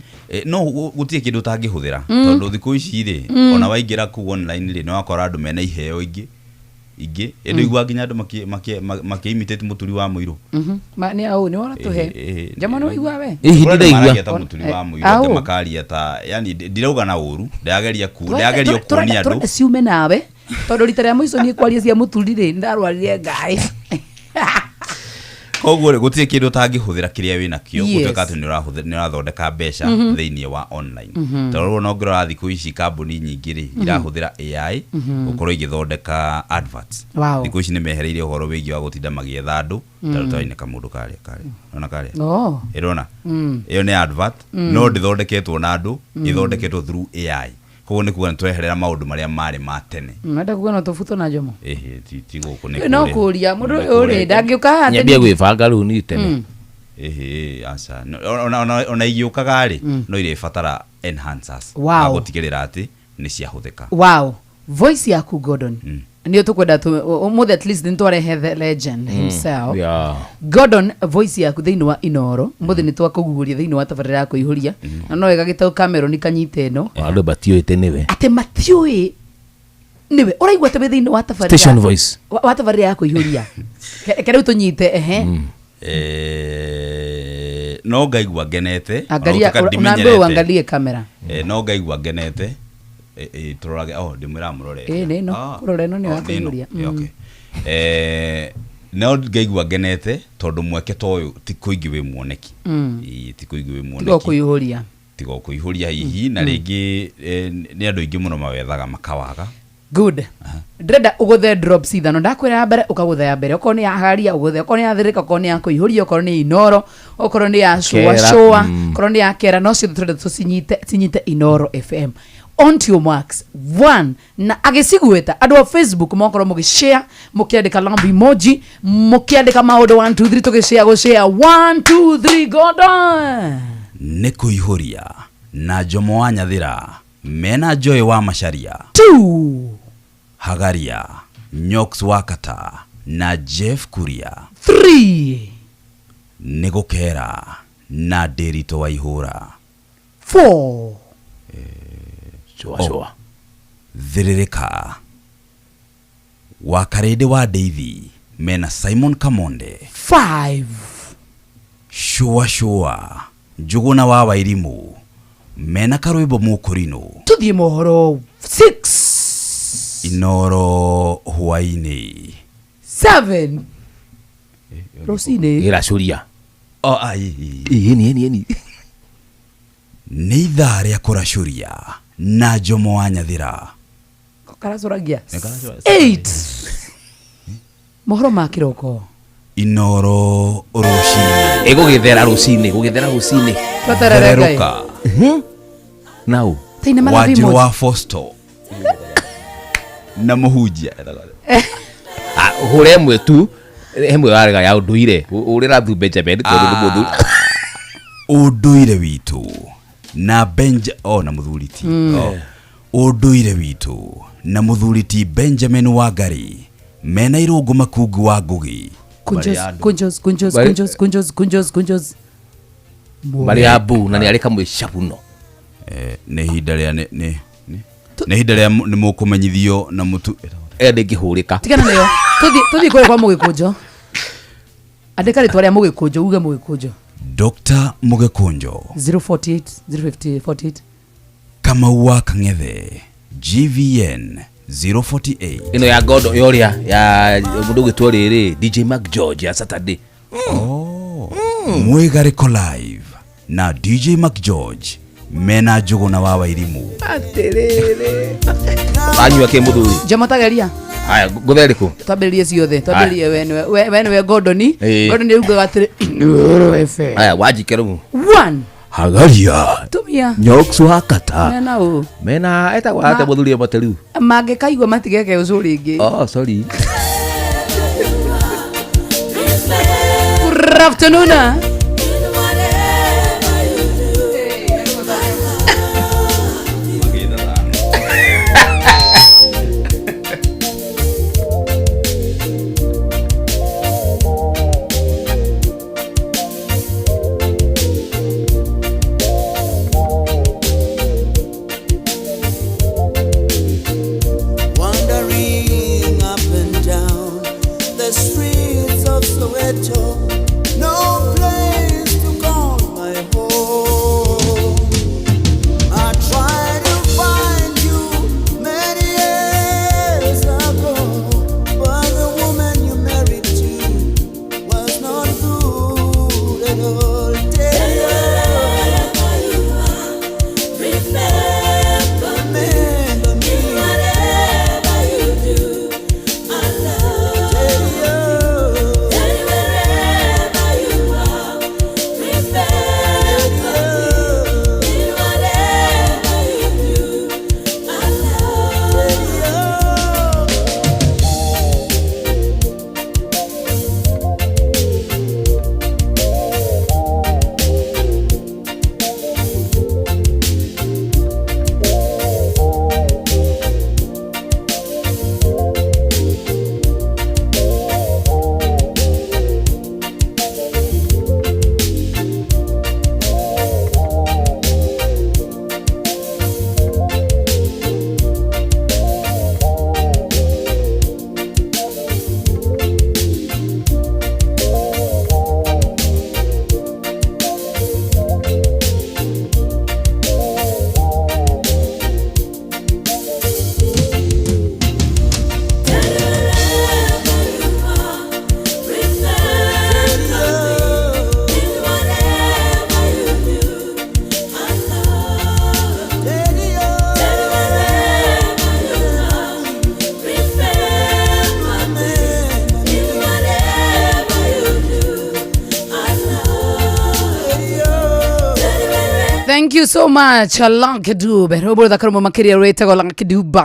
no gutie kindu tangihuthira tondu thiku ici ri ona waingira ku online ri no akora andu mena iheo ingi endo igwa nginya andu imitate muturi wa muiru ni au ni wona tuhe jamano igwa we ndaigwa ta muturi wa muiru makaria ta yani ndirauga na uru ndageria kuonia andu ciume nawe tondu rita ria muico ni kwaria cia muturi ri ndarwarire ngai koguo gutie kindu tangihuthira kiria wina kio gutuika ati ni urathondeka mbeca thiini wa online tondu no ngirora thiku ici kambuni nyingi ri irahuthira AI gukorwo igithondeka adverts thiku ici ni mehereire uhoro wigi wa gutinda magietha andu tarutoine kamundu karia ona karia irona iyo ni advert no ndithondeketwo na andu ithondeketwo through AI koguo ni kuga nitweherera maundu maria mari ma tene nenda kuga no tufuto na Jomo ti guku ni no kuria mundu uri ndangiuka hande nyambia gwibanga riu ni tene asa ona igiukaga ri no ire fatara enhancers gutigirira ati ni cia huthika voice yaku Gordon ni tukwenda mothe at least ntwarehe the legend himself Gordon voice yaku thiini wa Inoro mothe ni twakuguguria thiini wa tabarira yako ihuria na no wega gitau camera ni kanyite no andu batioite niwe ate matioi niwe uraigwa tabe thiini wa tabarira station voice wa tabarira yako ihuria kero tunyite no ngaigwa ngenete angalie camera no ngaigwa ngenete turorage ndimwira murore no kurore no ni wakuria no ngaigwa ngenete tondu mweke toyu ti kuingi we muoneki ti kuingi we muoneki tigo kuihuria hihi na ringi ni andu ingi muno mawethaga makawaga Good. Dreda uguthe drops ithano ndakwira mbere ukaguthe ya mbere okoni ya haria uguthe okoni ya thirika okoni ya kuihuria okoni Inoro okoni ya showa okoni ya kera no cio turenda tusinyite Inoro FM. On to your marks. 1 na agesigueta adu wa Facebook mokoro mugishare mukiandika lambu emoji mukiandika maodo 1 2 3 tugishare go share 1 2 3 go down. Nikuihuria na Jomo wa Nyathira mena Joy wa Masharia 2 Hagaria Nyox Wakata na Jeff Kuria 3 Negokera na Derito wa Ihura 4 Joa Thiririka Wakarede wa Deithi mena Simon Kamonde 5 Shua Njuguna wa Wairimu mena Karwebo Mukurino tuthie mohoro 6 Inoro Huaini 7 Rosine Iracuria ni ithaa rĩa kũracuria na Jomo wa Nyathira karacuragia 8 mohoro ma kiroko Inoro rucini gũgĩthera rũcinĩ Tereruka nau Wanjiru wa Fosto na Mũhunjia hũre ĩmwe tu ĩmwe warega ya ũndũire ũrĩra thu Benjamin kũndũ ũndũire witũ na na mũthuriti ũndũire witũ na mũthuriti Benjamin Wangari mena irũngo makungu wa Ngugi kunjos Mari abu na nĩ arĩ kamwe cabuno nĩ ihinda rĩa nĩ ihinda rĩa nĩ mũkũmenyithio na mũtu ndĩngĩhũrĩka tigana nayo tuthi kwa Mũgĩkũnjo andĩka rĩtwa rĩa Mũgĩkũnjo uge Mũgĩkũnjo Dr. Mũgĩkũnjo 048 050 Kamau wa Kang'ethe GVN 048 ino ya godo yoria ya mundu gitwo riri DJ Mark George ya Saturday Mwigariko live na DJ Mark George mena Njuguna wa Wairimu atiriri anywa ke muthuri jamatageria aya gutheriko twambĩrĩrie ciothe twambĩrĩrie we Gordoni ugaga atĩrĩ Inoro FM aya wajikero 1 Hagaria tumia Nyox Wakata mena mena etagwa ate muthuri matariu mangĩkaigua matigeke ucu rĩngĩ sorry Good afternoon. Wandering up and down the streets of Soweto, no place Thank you so much. Lankidube. Robo da karumo makiria retago lankidube.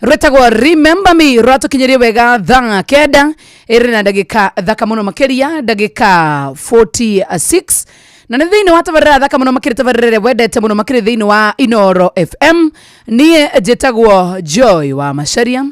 Retago remember me. Rato kinyeria wega dhanga keda. Irina dagika dhaka mono makiria. Dagika 46. Na nithini wata varera dhaka mono makiri tavarere wedete mono makiri dhini wa Inoro FM. Niye jetagwo Joy wa Masharia.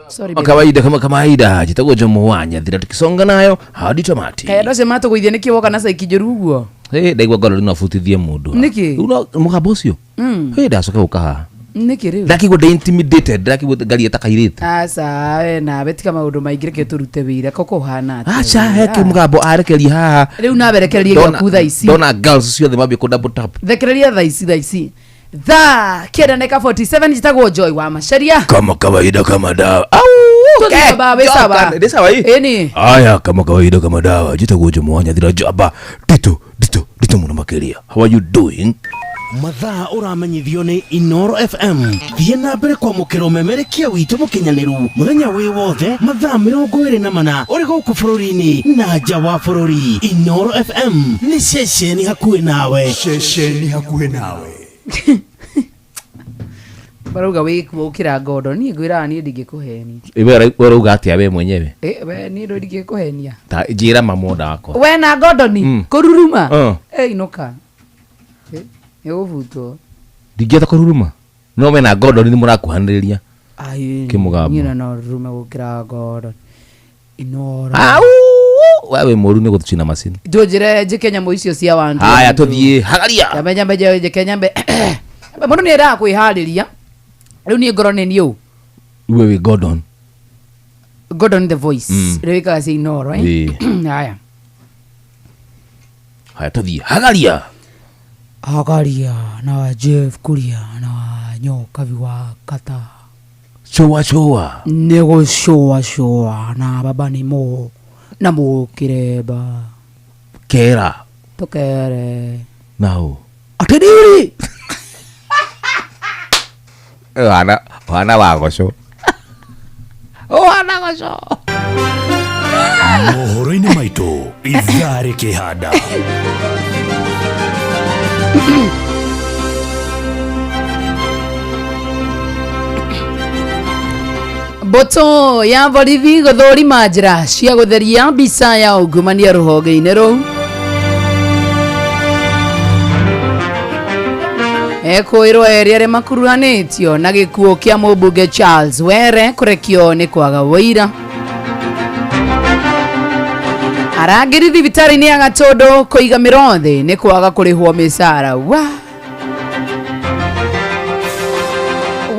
Sorry, kama kawaida jitagwo Jomo Wanya thira tukisonga nayo hadi tamati. Kaya doce mato kuithia niki woka nasa ikijeruguo. Ndaigwa ngoro linafutithie mundu. Niki? Uno mukabocio. Ndacoka ukaha. Niki riu. Ndakigwo intimidated, ndakigwo ngali atakairite. Asa na betika maundu maingire ke turute wira koko hana. Acha heke mugabo arekeria haha. Riu na berekeria gaku tha ici. Dona girls ciothe mabie ku double tap. Thekereria tha ici. Keda neka 47 jitagwo Joy wa Masharia. Kama kawaida kama dawa. Baba sawa. Ni sawa hii. Eni. Aya kama kawaida kama dawa. Jitagwo Jomo Wanya thira jaba. Dito muno makeria. How are you doing? Mathaa uramenyithio ni Inoro FM. Thiĩ na mbere kwamũkĩra ũmemerekia witũ mũkinyanĩru mũthenya wĩ wothe mathaa 24 ũrĩ gũkũ bũrũri-inĩ na nja wa bũrũri. Inoro FM nĩ ceceni hakuhĩ nawe. Ceceni hakuhĩ nawe. Baruga wikuo kira Gordon ni ngwira ni ndingikuheni. Iwe uruga atia we mwenyewe? We ni ndo ndingikuhenia. Ta njira mamoda wako. We na Gordon kururuma. Inoka. Yovuto. Ndingeta kururuma. No we na Gordon ni murakuhaniriria. Ai. Kimugambo. Nyina no ruruma gukira Gordon. Inoro. Wewe moru ni gutucina macini. Ndojire njikenya mo icio cia wandu. Haya tuthie hagaria. Nyambe njikenya mbe. Mundu ni era kwihariria. Riu ni ngoro ni niu. Wewe Gordon the voice. Riu kaga si Inoro haya. Haya tuthie hagaria. Na Jeff Kuria na nyoka viwa kata. Showa. Nego showa na baba ni mo na mo kireba. Kera. Tokere. Nao. Atediri. Wana wagosho. Wana gosho. Mohoro-ini maitu ithare kihanda. Boto ya borithi guthurima njira cia gutheria mbica ya ungumania ruhonge-ini ruu. Ekwirwo eri aria makuruhanitio na gikuo kia mũmbunge Charles Were kurekio ni kwaga wĩira. Arangĩri thibitarĩ-inĩ ya Gatũndũ kũiga mĩro ni kwaga kũrĩhwo mĩcara.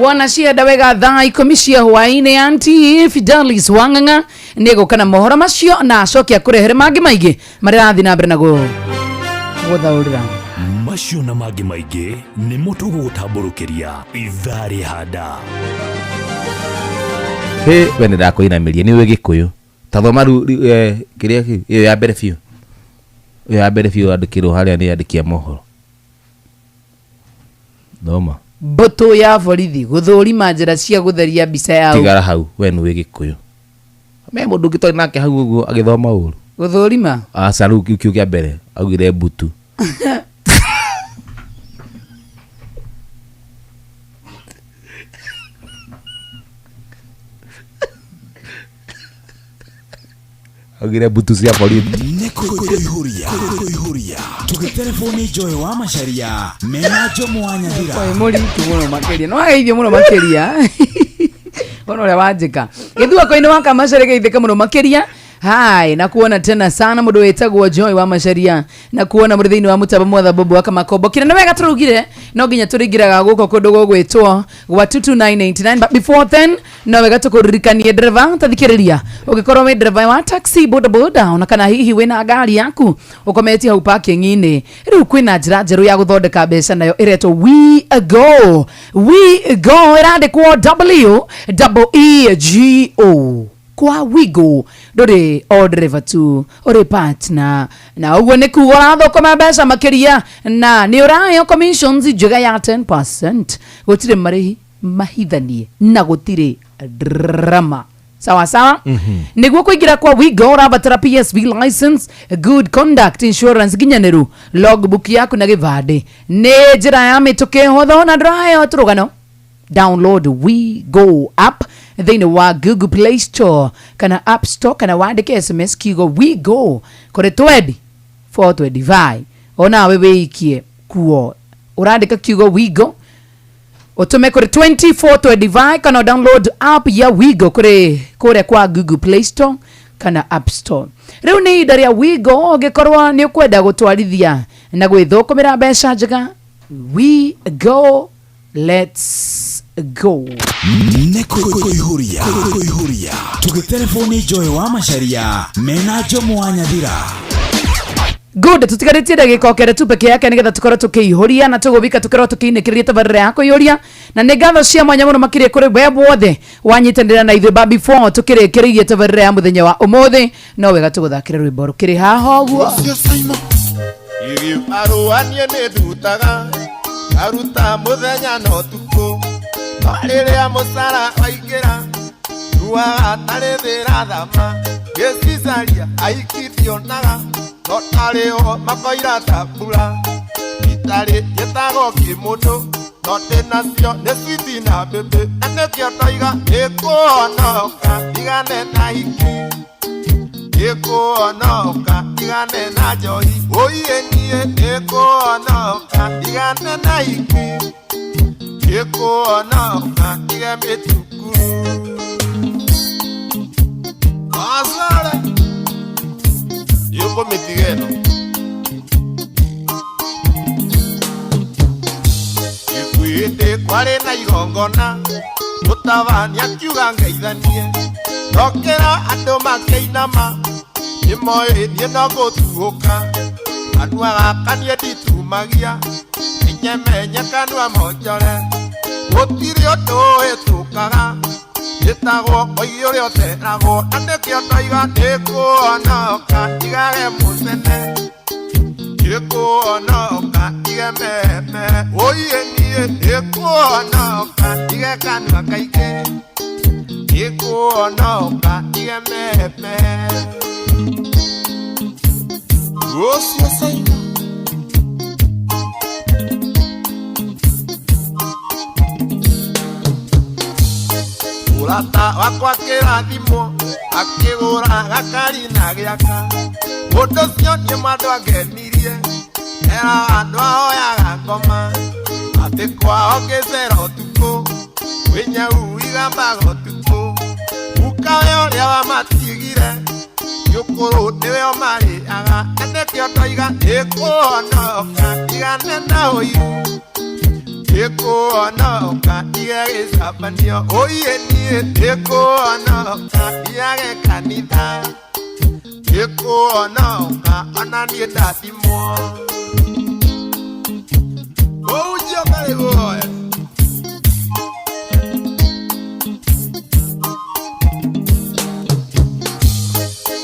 Wona cienda wega thaa 10 cia hwaĩ-inĩ anti Fidelis Wang'ang'a nĩ gũkana mohoro macio na acokia kũrehere mangĩ maingĩ marĩa arathiĩ na mbere na gũthaũrĩra. Macio na mangĩ maingĩ nĩ mũtũgũgũtambũrũkĩria ithare handa. We nĩ ndakwĩinamĩria nĩ wĩ Gĩkũyũ ta thoma rĩu kĩrĩa ĩyo ya mbere biũ. Ĩyo ya mbere biũ andĩkĩrwo harĩa nĩ andĩki a mohoro. Thoma. Mbũtũ ya borithi gũthũrima njĩra cia gũtheria mbica yao. Tigara hau we nĩ wĩ Gĩkũyũ. Me mũndũ ũngĩ twarĩ nake hau ũguo agĩthoma ũru. Gũthũrima? Aca rĩu kiu kĩa mbere augire mbutu. Agire butu cia borithi. Nĩ kũihũria tũgĩtelefoni Joy wa Masharia mena Jomo Wanya thira. Mũritu mũno makĩria no ageithio mũno makĩria. Ona ũrĩa wanjĩka gĩthuako-inĩ wa Kamasharĩ geithĩka mũno makĩria. Hai na kuona tena sana mundu wetagwo Joy wa Masharia na kuona muri thiini wa mutaba mwatha bobo wa Kamakombo kina wega turugire no ginya turigiraga guko kundu gugwitwo gwa 22989 but before then no wega tukuririkanie driver tathikiriria ugikorwo we driver wa taxi boda boda ona kana hihi wina gari yaku ukometi hau parking-ini riu kwina njira njeru ya guthondeka mbeca nayo iretwo we go irandikwo WEEGO kwa wigo ndore o driver tu ore partner na uguo ni kugo rathokoma mbeca makiria na ni urayo commissions njega ya 10% gutire marihi mahithanie na gutire drama sawa sawa niguo kuingira kwa Wigo rabatara PSV license, good conduct insurance ginyaneru, logbook yaku na givande ni njira ya mituke hotho na drayo turugano. Download Wigo app thini wa Google Play Store kana App Store kana wandike SMS kigo Wigo kore 425 ona wewe ikie kuo urandika kigo Wigo utume kore 2425 kana download app ya Wigo kore kwa Google Play Store kana App Store. Riu ni idari ya Wigo ugikorwa ni ukwenda gutwarithia na gwithukumira mbeca njega. Wigo, let's go. Nekuihuria tugitelefoni Joy wa Macharia mena Jomo wa Nyathira. Good, tutigaritie ndagika okere tu peke yake nigetha tukorwo tukiihuria na tugubika tukorwo tukiinekereria tabarira yako ihuria na negatho cia mwanya muno makire kuri web wothe wanyitanira na ithu baby 4 tukirikirie tabarira ya muthenya wa umuthi no wega tuguthakira rwimbo rukiri haha guo igi aruanie ni ndutaga aruta muthenya no tuko ariria musara aingira ruaga tari thira thama gesicaria aikitionaga no tareo makoira tabula itari yetago kimundu no tenacio ne switi na bebe anekio toiga ikuonoka igane na hiki ikuonoka igane na Joy oienie ikuonoka igane na hiki ikuonoka igame tukuru asara yuko mitigeno ikuite kware na igongona mutabania kiuga ngeithanie ndokera andu makeinama nimoirie no gutuuka andu agakanie nditumagia inyemenye kanua monjore gutiri undu itukaga itagwo oigi uria uteragwo na nikio ndoiga nikuonoka igage mucene nikuonoka ige meme oienie nikuonoka ige kanua kaingĩ nikuonoka ige meme ucio saina urata wakwa kĩrathimo akĩgũra gakari na gĩaka ũndũ ũcio nĩ andũ angenirie era andũ ahoyaga ngoma atĩ kwao ngĩcera ũtukũ wĩnyau igambaga ũtukũ ukawe ũrĩa wamatigire gĩũkũrũ nĩwe ũmarĩaga na nĩkĩo ndoiga nĩkuonoka igane na ũiru ikuonoka igagĩcabanio oienie ikuonoka igage kanitha ikuonoka ona niĩ ndathimwo ũnjio karĩ guoya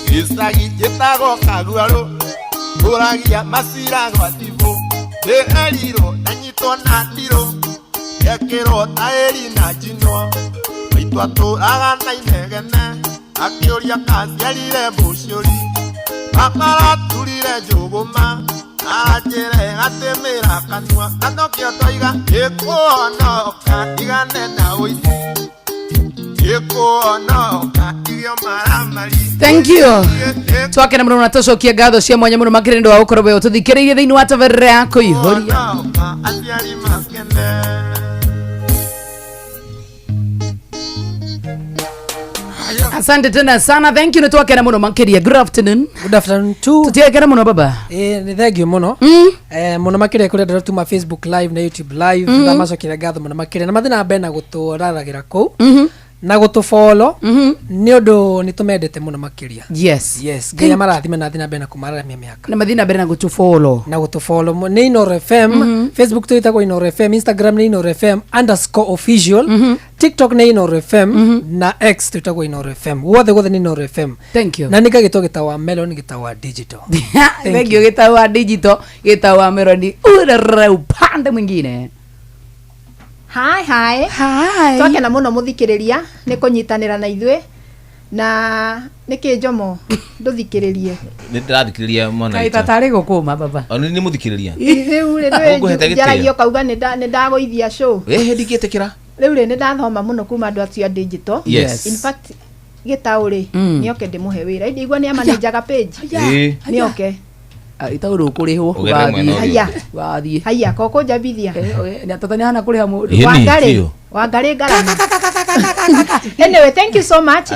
gĩcagi gĩtagwo Kaguarũ tũragia macira gwa thibũ nĩerirwo nanyitwo na ndiro gekĩrwo taĩri na njinwo maitũ atũraga na inegene akĩũria kaciarire mbũcũri akaraturire njũgũma anjĩre gatĩmĩra kanua na nokĩo ndoiga ĩkuonoka igane na ũici ĩkuonoka igio maramari. Thank you. Twake na mwana tocokia ngatho cia mwanya muno makire ndo gukorwo we ututhikiririe thiini wa tabarira yako ihuria. Asante tena sana. Thank you. Twake na muno makiria. Good afternoon. Good afternoon too. Tutiake na muno baba. Ni thengio muno. Muno makiria kuri ndero tuma Facebook live na YouTube live ndamaco kira ngatho muno makiria na mathina mbena guturagira ku. Na gutufollow ni undu ni tumendete muno makiria. Yes nginya marathime na thina mbena kumararamia miaka na mathina mbena gutufollow ni Inoro FM Facebook Twitter ko Inoro FM Instagram ni Inoro FM _official TikTok ni Inoro FM na X Twitter ko Inoro FM wothe ni Inoro FM. Thank you. Na nika gitawa Melon gitawa digital. Thank you. Gitawa digital gitawa Melon ura upande mwingine. Hi. Twake na muno muthikiriria ni kunyitanira na ithwe na niki Jomo nduthikiririe Nĩ ndĩrathikĩrĩria mwana Kaita witũ. tarĩ gũkũma baba. Nĩ mũthikĩrĩria. riu Ũngũhete ndaragio kauga nĩ ndagũithia show. Ndingĩtĩkĩra. Riu nĩ ndathoma muno kuma andu acio digital. Yes. In fact Gitauri nioke ndimuhe wira ndigwa ni amanejaga page. Nioke itauru kurihwo wathie haya koko jabithia ni atatani hana kuriha mundu wangari ngarama. Anyway, thank you so much.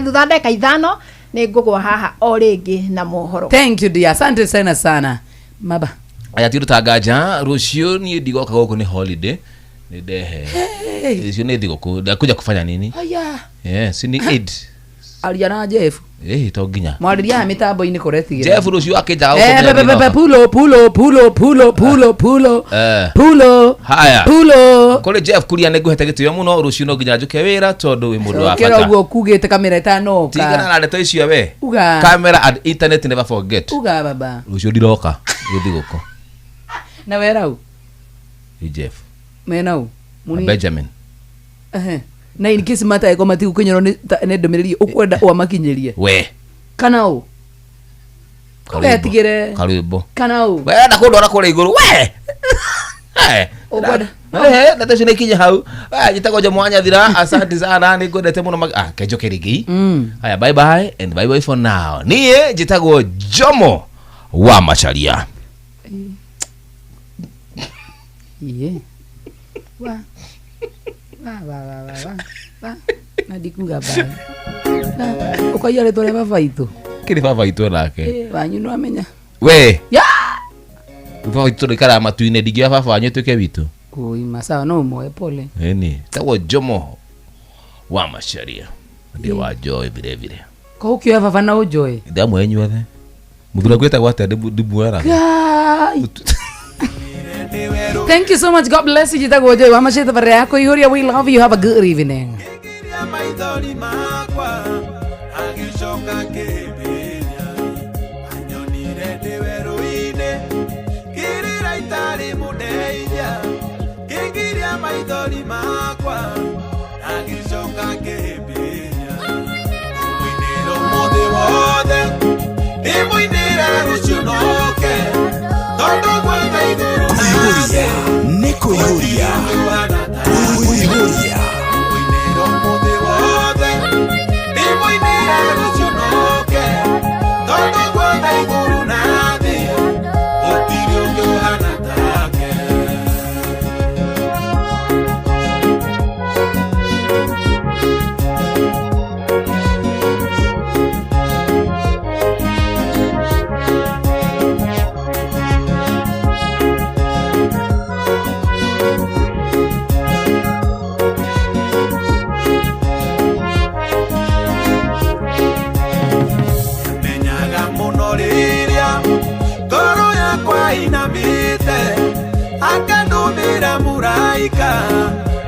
Thutha ndeka ithano ni ngugwa haha o ringi na mohoro. Thank you dear, asante sana sana maba. Aya tirutangaja rucio ni ndigoka goko ni holiday ni ndehe rucio ni thigũkũ ndakuja kufanya nini? Aya yes ni Eid Ariana Jeff to nginya mwariria mitambo ini koretigira Jeff rucio akija pulo haya kuri Jeff kuria ni nguhete gitio muno rucio no nginya njuke wira tondu wi mundu wa bata kero kugite kamera itanoka tigana na ndeto icio we uga camera and internet never forget uga baba rucio ndiroka githigũkũ na werau Jeff menau muni Benjamin na in case mata eko matiku kinyoro ne ndomereri ukwenda o makinyerie we kana u katigire karibu kana u we na kundora kure iguru we ukwenda ndeto cine kinya hau jitago jo mwanya thira asante sana ni ngwendete muno kejo kirigi haya bye bye and bye bye for now niye jitago Jomo wa Macharia wa na dikuga ba ukayale tole baba itu kiri baba itu nake wanyu no amenya we ya baba itu rikara matuine digia baba wanyu tuke witu oi masawa no moe pole ni tawo Jomo wa Macharia ndi wa joy vile vile ko ukio baba na ujoy ndamu enyu athe muthura gweta gwata ndibuara Thank you so much. God bless you. Jitago joy wa Macharia bare yako ihoria. We love you. Have a good evening. Kuihuria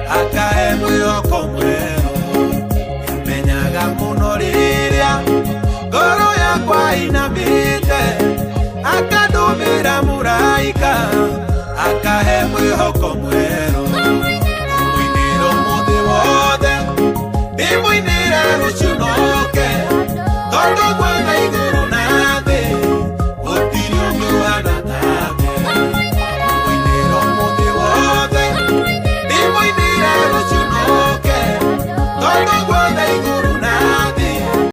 akae mwĩhoko mwerũ menyaga mũno rĩrĩa ngoro yakwa inamĩte akandũmĩra mũraika akahe mwĩhoko mwerũ